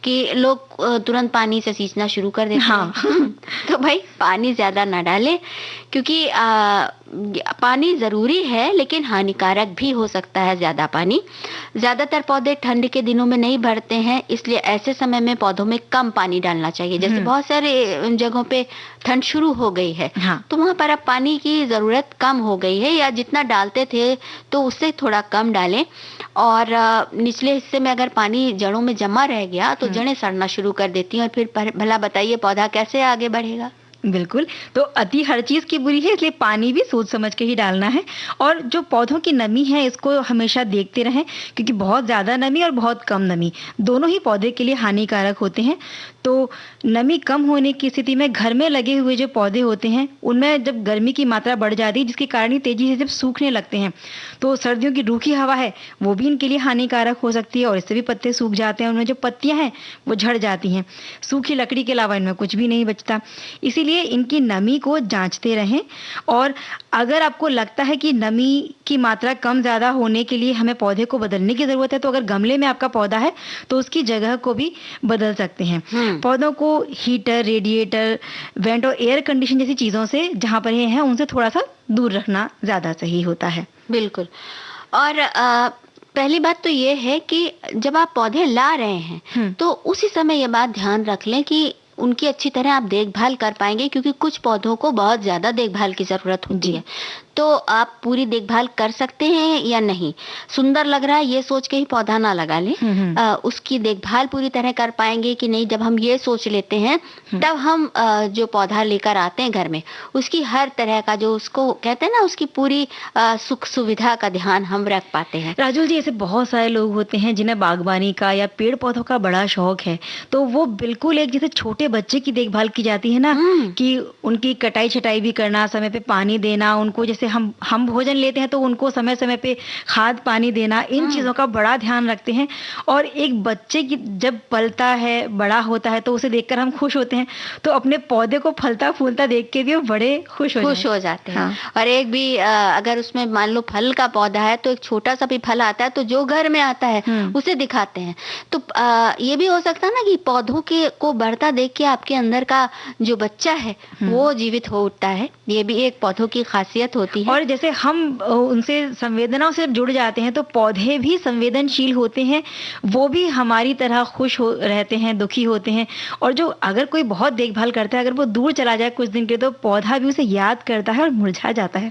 कि लोग तुरंत पानी से सींचना शुरू कर देते हैं। तो भाई पानी ज्यादा ना डालें, क्योंकि पानी जरूरी है लेकिन हानिकारक भी हो सकता है ज्यादा पानी। ज्यादातर पौधे ठंड के दिनों में नहीं बढ़ते हैं, इसलिए ऐसे समय में पौधों में कम पानी डालना चाहिए। जैसे बहुत सारे जगहों पे ठंड शुरू हो गई है, तो वहां पर अब पानी की जरूरत कम हो गई है, या जितना डालते थे तो उससे थोड़ा कम डालें। और निचले हिस्से में अगर पानी जड़ों में जमा रह गया तो जड़ें सड़ना शुरू कर देती हैं, और फिर भला बताइए पौधा कैसे आगे बढ़ेगा। बिल्कुल। तो अति हर चीज की बुरी है, इसलिए पानी भी सोच समझ के ही डालना है। और जो पौधों की नमी है इसको हमेशा देखते रहें, क्योंकि बहुत ज्यादा नमी और बहुत कम नमी दोनों ही पौधे के लिए हानिकारक होते हैं। तो नमी कम होने की स्थिति में घर में लगे हुए जो पौधे होते हैं उनमें जब गर्मी की मात्रा बढ़ जाती है, जिसके कारण ही तेजी से जब सूखने लगते हैं, तो सर्दियों की रूखी हवा है वो भी इनके लिए हानिकारक हो सकती है और इससे भी पत्ते सूख जाते हैं, उनमें जो पत्तियां हैं वो झड़ जाती हैं। सूखी लकड़ी के अलावा इनमें कुछ भी नहीं बचता। इसीलिए इनकी नमी को जांचते रहें। और अगर आपको लगता है कि नमी की मात्रा कम ज्यादा होने के लिए हमें पौधे को बदलने की जरूरत है, तो अगर गमले में आपका पौधा है तो उसकी जगह को भी बदल सकते हैं। पौधों को हीटर, रेडिएटर, वेंट और एयर कंडीशन जैसी चीजों से जहां पर ये हैं उनसे थोड़ा सा दूर रखना ज्यादा सही होता है। बिल्कुल। और पहली बात तो ये है कि जब आप पौधे ला रहे हैं तो उसी समय ये बात ध्यान रख लें कि उनकी अच्छी तरह आप देखभाल कर पाएंगे, क्योंकि कुछ पौधों को बहुत ज्यादा देखभाल की जरूरत होती है। तो आप पूरी देखभाल कर सकते हैं या नहीं, सुंदर लग रहा है ये सोच के ही पौधा ना लगा लें। उसकी देखभाल पूरी तरह कर पाएंगे कि नहीं, जब हम ये सोच लेते हैं तब हम जो पौधा लेकर आते हैं घर में उसकी हर तरह का जो उसको कहते हैं ना, उसकी पूरी सुख सुविधा का ध्यान हम रख पाते हैं। राजुल जी, ऐसे बहुत सारे लोग होते हैं जिन्हें बागवानी का या पेड़ पौधों का बड़ा शौक है, तो वो बिल्कुल एक जैसे छोटे बच्चे की देखभाल की जाती है ना, कि उनकी कटाई छटाई भी करना, समय पे पानी देना, उनको जैसे हम भोजन लेते हैं तो उनको समय समय पे खाद पानी देना, इन चीजों का बड़ा ध्यान रखते हैं। और एक बच्चे की जब पलता है, बड़ा होता है, तो उसे देखकर हम खुश होते हैं, तो अपने पौधे को फलता फूलता देख के भी वो बड़े खुश हो जाते हैं। और एक भी अगर उसमें मान लो फल का पौधा है तो एक छोटा सा भी फल आता है तो जो घर में आता है उसे दिखाते हैं। तो ये भी हो सकता है ना कि पौधों के को बढ़ता देख के आपके अंदर का जो बच्चा है वो जीवित हो उठता है। ये भी एक पौधों की खासियत होती होती है। और जैसे हम उनसे संवेदनाओं से जुड़ जाते हैं तो पौधे भी संवेदनशील होते हैं, वो भी हमारी तरह खुश हो रहते हैं, दुखी होते हैं। और जो अगर कोई बहुत देखभाल करता है, अगर वो दूर चला जाए कुछ दिन के लिए, तो पौधा भी उसे याद करता है और मुरझा जाता है।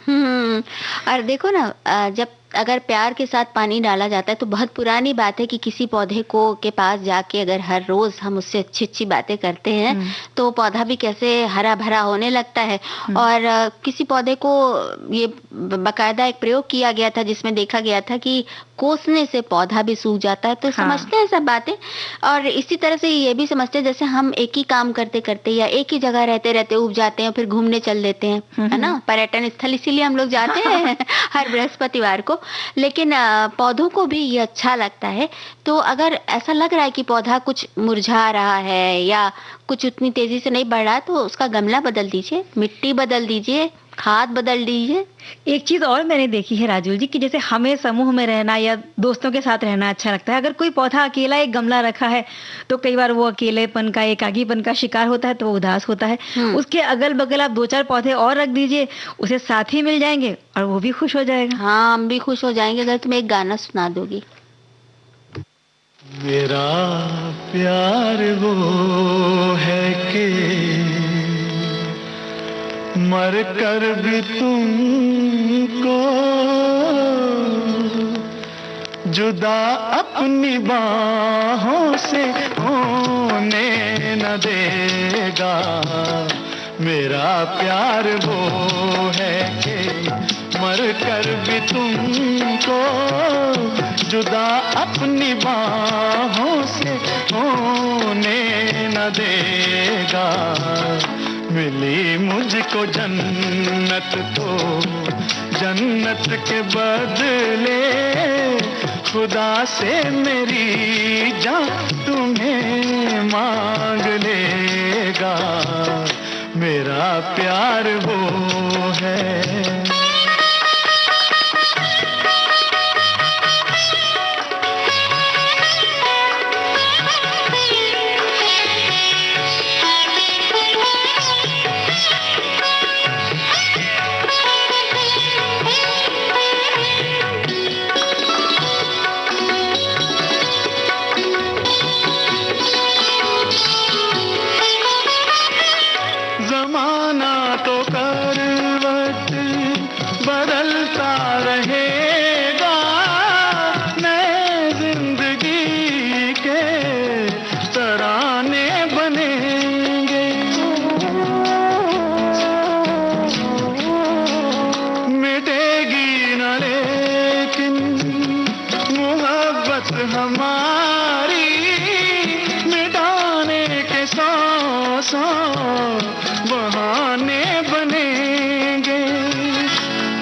और देखो ना, जब अगर प्यार के साथ पानी डाला जाता है तो बहुत पुरानी बात है कि किसी पौधे को के पास जाके अगर हर रोज हम उससे अच्छी अच्छी बातें करते हैं तो पौधा भी कैसे हरा भरा होने लगता है। और किसी पौधे को ये बकायदा एक प्रयोग किया गया था जिसमें देखा गया था कि कोसने से पौधा भी सूख जाता है। तो समझते हैं सब बातें। और इसी तरह से ये भी समझते हैं जैसे हम एक ही काम करते करते या एक ही जगह रहते रहते उब जाते हैं, फिर घूमने चल देते हैं, है ना, पर्यटन स्थल इसीलिए हम लोग जाते हैं हर बृहस्पतिवार को। लेकिन पौधों को भी ये अच्छा लगता है। तो अगर ऐसा लग रहा है कि पौधा कुछ मुरझा रहा है या कुछ उतनी तेजी से नहीं बढ़ रहा है तो उसका गमला बदल दीजिए, मिट्टी बदल दीजिए, खाद बदल दीजिए। एक चीज और मैंने देखी है राजुल जी कि जैसे हमें समूह में रहना या दोस्तों के साथ रहना अच्छा लगता है, अगर कोई पौधा अकेला एक गमला रखा है तो कई बार वो अकेलेपन का, एकाकीपन का शिकार होता है, तो वो उदास होता है। उसके अगल बगल आप 2-4 पौधे और रख दीजिए, उसे साथी मिल जाएंगे और वो भी खुश हो जाएगा। हाँ, हम भी खुश हो जाएंगे अगर तुम एक गाना सुना दोगी। मेरा प्यार वो है कि मर कर भी तुमको जुदा अपनी बाहों से होने न देगा। मेरा प्यार वो है कि मर कर भी तुमको जुदा अपनी बाहों से होने न देगा। मिली मुझको जन्नत तो जन्नत के बदले खुदा से मेरी जान तुम्हें मांग लेगा। मेरा प्यार वो है।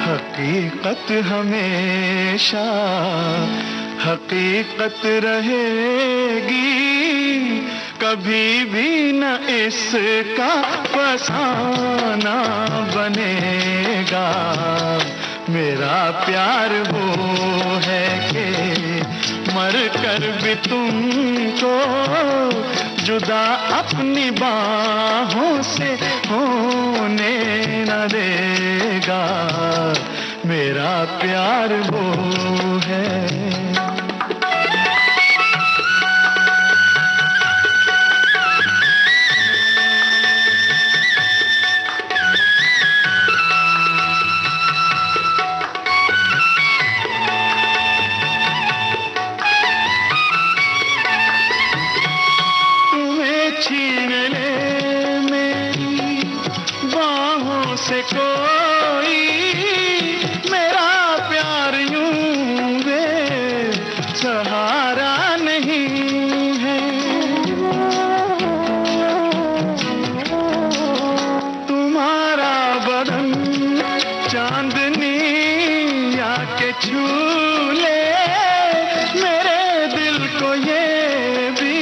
हकीकत हमेशा हकीकत रहेगी, कभी भी न इसका फसाना बनेगा। मेरा प्यार वो है कि मर कर भी तुमको जुदा अपनी बाहों से होने न देगा। मेरा प्यार वो है। तुम्हें छीन ले मेरी बाहों से कोई, मेरा प्यार यूं बेसहारा नहीं है। तुम्हारा बदन चांदनी आके छू ले, मेरे दिल को ये भी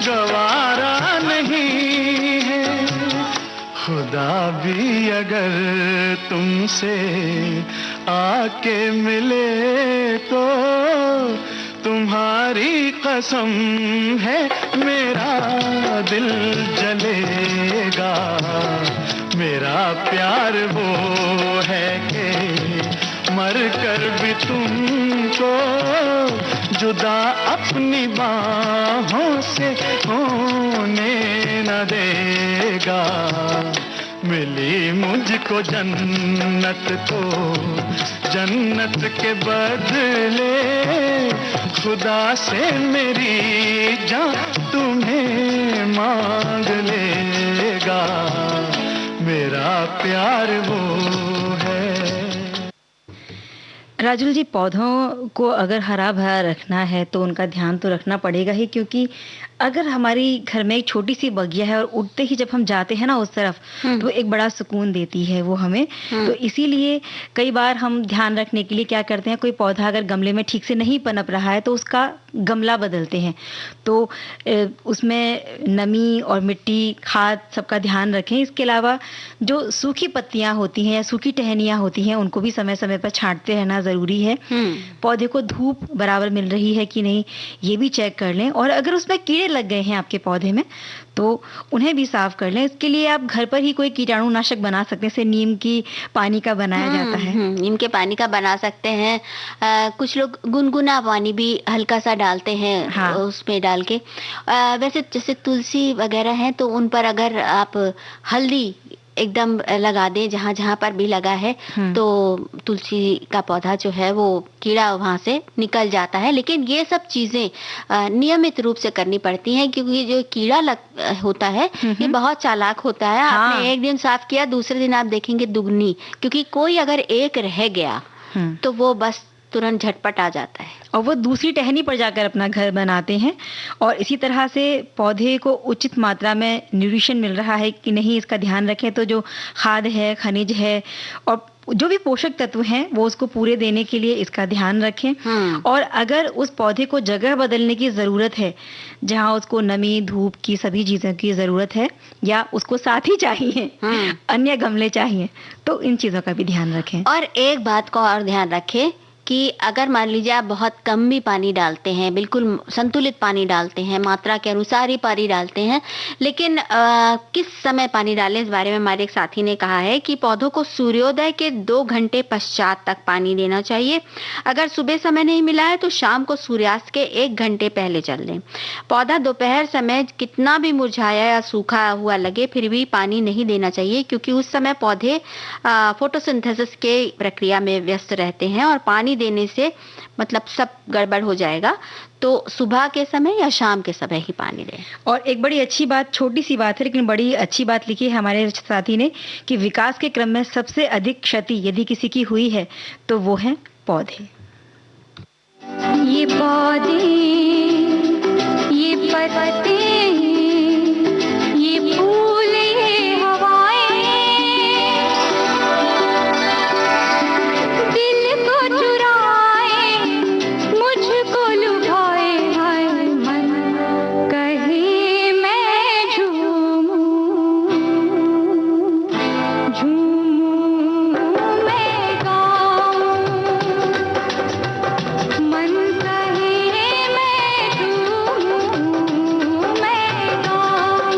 गवारा नहीं है। खुदा भी अगर तुमसे आके मिले तो तुम्हारी कसम है मेरा दिल जलेगा। मेरा प्यार वो है मर कर भी तुमको जुदा अपनी बाहों से होने न देगा। मिली मुझको जन्नत तो जन्नत के बदले खुदा से मेरी जान तुम्हें मांग लेगा। मेरा प्यार वो है। राजुल जी, पौधों को अगर हरा भरा रखना है तो उनका ध्यान तो रखना पड़ेगा ही, क्योंकि अगर हमारी घर में एक छोटी सी बगिया है और उठते ही जब हम जाते हैं ना उस तरफ, तो एक बड़ा सुकून देती है वो हमें। तो इसीलिए कई बार हम ध्यान रखने के लिए क्या करते हैं, कोई पौधा अगर गमले में ठीक से नहीं पनप रहा है तो उसका गमला बदलते हैं। तो उसमें नमी और मिट्टी, खाद सबका ध्यान रखें। इसके अलावा जो सूखी पत्तियां होती हैं या सूखी टहनियां होती हैं उनको भी समय समय पर छांटते रहना ज़रूरी है। पौधे को धूप बराबर मिल रही है कि नहीं ये भी चेक कर लें, और अगर उसमें कीड़े लग गए हैं आपके पौधे में तो उन्हें भी साफ कर लें। इसके लिए आप घर पर ही कोई कीटाणुनाशक बना सकते हैं, जैसे नीम की पानी का बनाया जाता है। नीम के पानी का बना सकते हैं। कुछ लोग गुनगुना पानी भी हल्का सा डालते हैं, हाँ। उसमें डाल के वैसे जैसे तुलसी वगैरह है तो उन पर अगर आप हल्दी एकदम लगा दें जहाँ जहाँ पर भी लगा है, तो तुलसी का पौधा जो है वो कीड़ा वहाँ से निकल जाता है। लेकिन ये सब चीजें नियमित रूप से करनी पड़ती हैं, क्योंकि जो कीड़ा होता है ये बहुत चालाक होता है। हाँ। आपने एक दिन साफ किया, दूसरे दिन आप देखेंगे दुगनी, क्योंकि कोई अगर एक रह गया तो वो बस तुरंत झटपट आ जाता है और वो दूसरी टहनी पर जाकर अपना घर बनाते हैं। और इसी तरह से पौधे को उचित मात्रा में न्यूट्रिशन मिल रहा है कि नहीं इसका ध्यान रखें। तो जो खाद है, खनिज है और जो भी पोषक तत्व हैं वो उसको पूरे देने के लिए इसका ध्यान रखें। और अगर उस पौधे को जगह बदलने की ज़रूरत है, जहाँ उसको नमी, धूप की सभी चीज़ों की ज़रूरत है, या उसको साथ ही चाहिए, अन्य गमले चाहिए, तो इन चीज़ों का भी ध्यान रखें। और एक बात का और ध्यान रखें कि अगर मान लीजिए आप बहुत कम भी पानी डालते हैं, बिल्कुल संतुलित पानी डालते हैं, मात्रा के अनुसार ही पानी डालते हैं, लेकिन किस समय पानी डालें इस बारे में हमारे एक साथी ने कहा है कि पौधों को सूर्योदय के 2 घंटे पश्चात तक पानी देना चाहिए। अगर सुबह समय नहीं मिला है तो शाम को सूर्यास्त के 1 घंटे पहले चल दें। पौधा दोपहर समय कितना भी मुरझाया या सूखा हुआ लगे फिर भी पानी नहीं देना चाहिए, क्योंकि उस समय पौधे फोटोसिंथेसिस के प्रक्रिया में व्यस्त रहते हैं और पानी देने से मतलब सब गड़बड़ हो जाएगा। तो सुबह के समय या शाम के समय ही पानी दें। और एक बड़ी अच्छी बात, छोटी सी बात है लेकिन बड़ी अच्छी बात लिखी है हमारे साथी ने, कि विकास के क्रम में सबसे अधिक क्षति यदि किसी की हुई है तो वो है पौधे। ये पौधे, ये पत्ते, ये फूल, ये हवाएं दिल को चुराए, मुझको लुभाए, हाय मन कहे मैं झूमूं, झूमूं मैं गाऊं, मन कहे मैं झूमूं मैं गाऊं।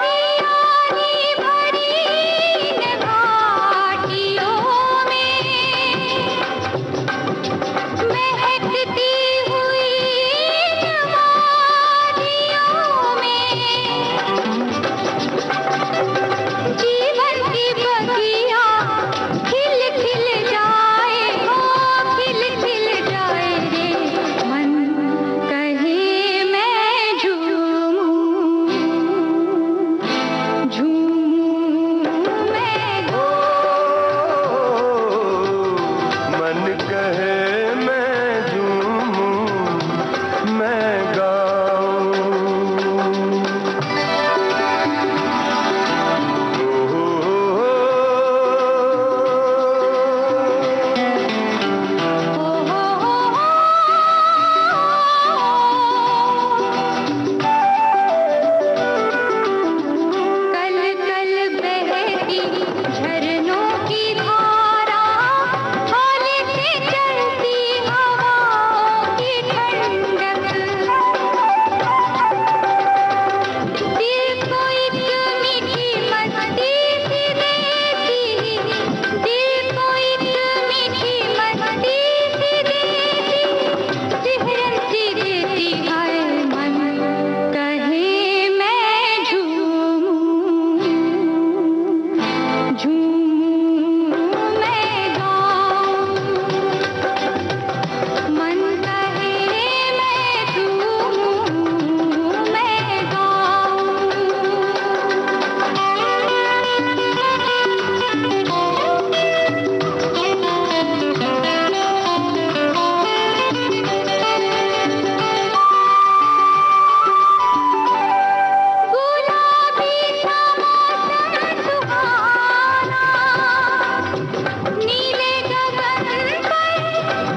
हरियाली भरी घास झूमूं मैं गाऊं, मन कहे मैं झूमूं मैं गुलाबी सा मौसम सुहाना, नीले गगन पर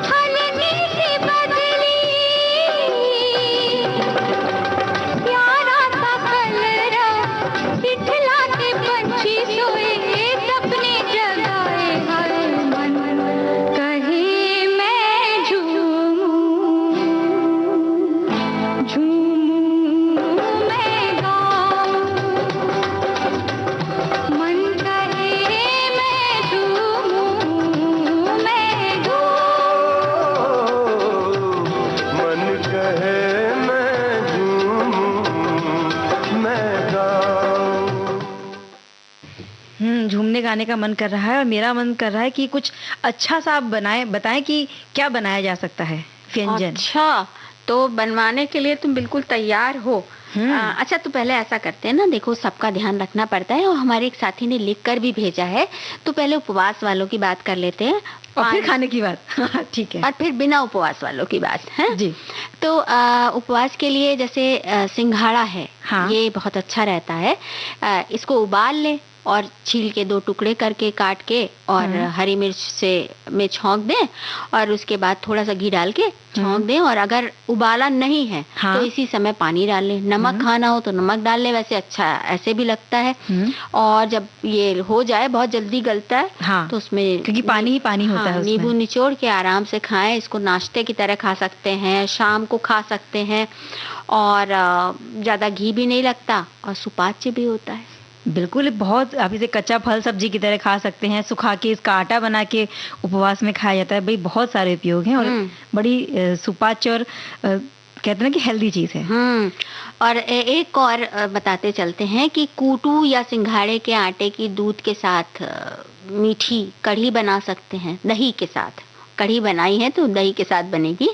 हल्की सी बदली, प्यारा सा कलरव दिखला के पंछी सोए, सपने जगाए हर मन कहे मैं झूमूं मैं गाऊं, मन कहे मैं झूमूं मैं मन कहे मैं झूमूं मैं गाऊं। झूमने गाने का मन कर रहा है और मेरा मन कर रहा है कि कुछ अच्छा सा आप बताएं कि क्या बनाया जा सकता है व्यंजन। अच्छा, तो बनवाने के लिए तुम बिल्कुल तैयार हो। अच्छा, तो पहले ऐसा करते हैं ना, देखो सबका ध्यान रखना पड़ता है और हमारे एक साथी ने लिख कर भी भेजा है, तो पहले उपवास वालों की बात कर लेते हैं और फिर खाने की बात। ठीक है। और फिर बिना उपवास वालों की बात है जी। तो उपवास के लिए जैसे सिंघाड़ा है, हाँ। ये बहुत अच्छा रहता है। इसको उबाल ले और छील के 2 टुकड़े करके काट के और हरी मिर्च से में छौंक दें और उसके बाद थोड़ा सा घी डाल के छौंक दें, और अगर उबाला नहीं है हाँ। तो इसी समय पानी डाल लें। नमक खाना हो तो नमक डाल लें, वैसे अच्छा ऐसे भी लगता है। और जब ये हो जाए, बहुत जल्दी गलता है, हाँ। तो उसमें क्योंकि पानी ही पानी होता है उसमें। नींबू निचोड़ के आराम से खाएं। इसको नाश्ते की तरह खा सकते हैं, शाम को खा सकते हैं, और ज्यादा घी भी नहीं लगता और सुपाच्य भी होता है। बिल्कुल, बहुत आप इसे कच्चा फल सब्जी की तरह खा सकते हैं, सुखा के इसका आटा बना के उपवास में खाया जाता है। भाई बहुत सारे उपयोग हैं और बड़ी सुपाच्य और कहते हैं ना कि हेल्दी चीज है। और एक और बताते चलते हैं कि कूटू या सिंघाड़े के आटे की दूध के साथ मीठी कढ़ी बना सकते हैं, दही के साथ। कढ़ी बनाई है तो दही के साथ बनेगी,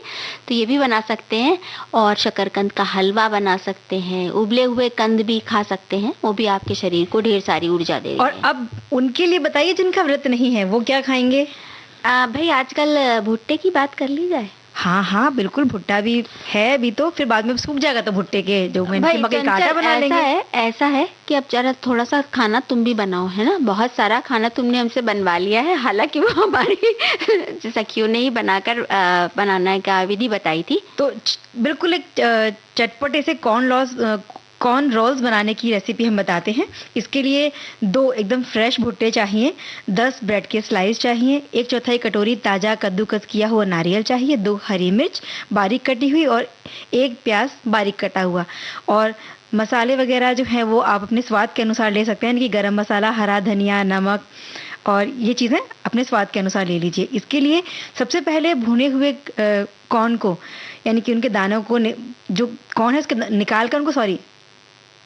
तो ये भी बना सकते हैं। और शकरकंद का हलवा बना सकते हैं, उबले हुए कंद भी खा सकते हैं, वो भी आपके शरीर को ढेर सारी ऊर्जा दे और अब उनके लिए बताइए जिनका व्रत नहीं है, वो क्या खाएंगे? भाई आजकल भुट्टे की बात कर ली जाए। हाँ हाँ बिल्कुल, भुट्टा भी है भी, तो फिर बाद में सूख जाएगा तो भुट्टे के जो मकई का आटा बना लेंगे। ऐसा है कि अब जरा थोड़ा सा खाना तुम भी बनाओ, है ना। बहुत सारा खाना तुमने हमसे बनवा लिया है, हालांकि वो हमारी सखियों ने ही बनाकर बनाने का विधि बताई थी। तो बिल्कुल एक चटपटे से कॉर्न रोल्स बनाने की रेसिपी हम बताते हैं। इसके लिए 2 एकदम फ्रेश भुट्टे चाहिए, 10 ब्रेड के स्लाइस चाहिए, 1/4 कटोरी ताज़ा कद्दूकस किया हुआ नारियल चाहिए, 2 हरी मिर्च बारीक कटी हुई और 1 प्याज बारीक कटा हुआ। और मसाले वगैरह जो हैं वो आप अपने स्वाद के अनुसार ले सकते हैं, यानी कि गरम मसाला, हरा धनिया, नमक और ये चीज़ें अपने स्वाद के अनुसार ले लीजिए। इसके लिए सबसे पहले भुने हुए कॉर्न को, यानी कि उनके दानों को जो कॉर्न है उसके निकाल कर उनको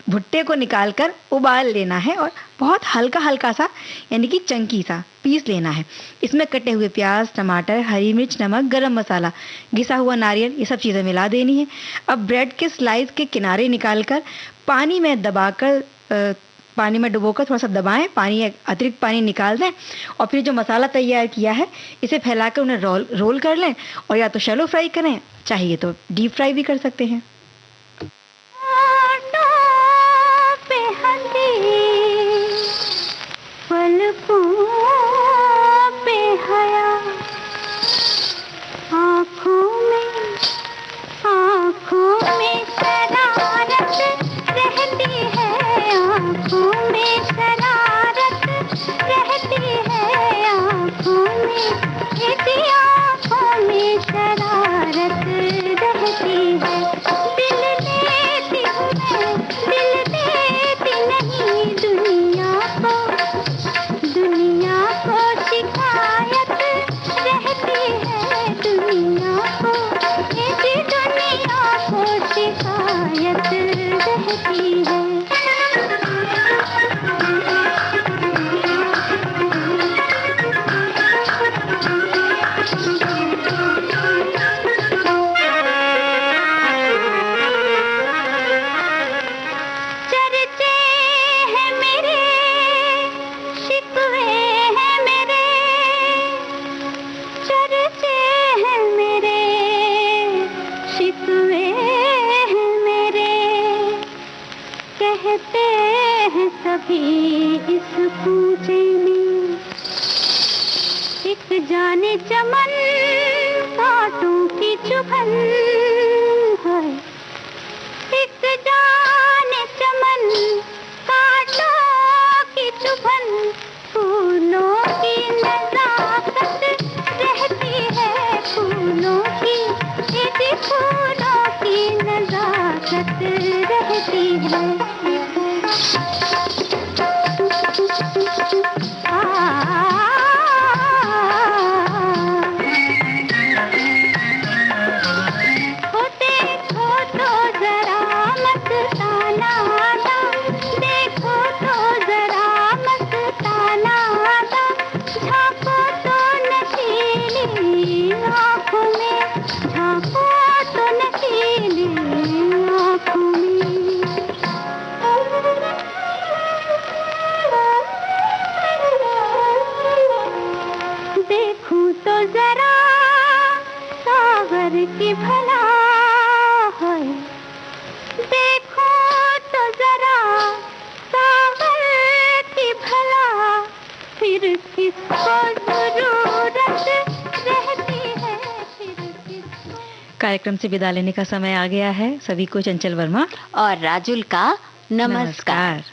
भुट्टे को निकालकर उबाल लेना है और बहुत हल्का हल्का सा, यानी कि चंकी सा पीस लेना है। इसमें कटे हुए प्याज, टमाटर, हरी मिर्च, नमक, गरम मसाला, घिसा हुआ नारियल, ये सब चीज़ें मिला देनी है। अब ब्रेड के स्लाइस के किनारे निकालकर पानी में डुबोकर थोड़ा सा दबाएं, अतिरिक्त पानी निकाल दें और फिर जो मसाला तैयार किया है इसे फैलाकर उन्हें रोल कर लें, और या तो शैलो फ्राई करें, चाहिए तो डीप फ्राई भी कर सकते हैं। आँखों में शरारत रहती है, आँखों में शरारत रहती है, आँखों में शरारत रहती है। दिल देती हूँ मैं, दिल देती नहीं दुनिया को, दुनिया एक जाने चमन कांटों की चुभन है, एक जाने चमन कांटों की चुभन, फूलों की नजाकत रहती है फूलों की, यदि फूलों की नजाकत रहती है। देखूं तो जरा सागर की भला है, देखूं तो जरा सागर की भला, फिर किसको जरूरत रहती है, फिर किसको। कार्यक्रम से विदा लेने का समय आ गया है। सभी को चंचल वर्मा और राजुल का नमस्कार। नमस्कार।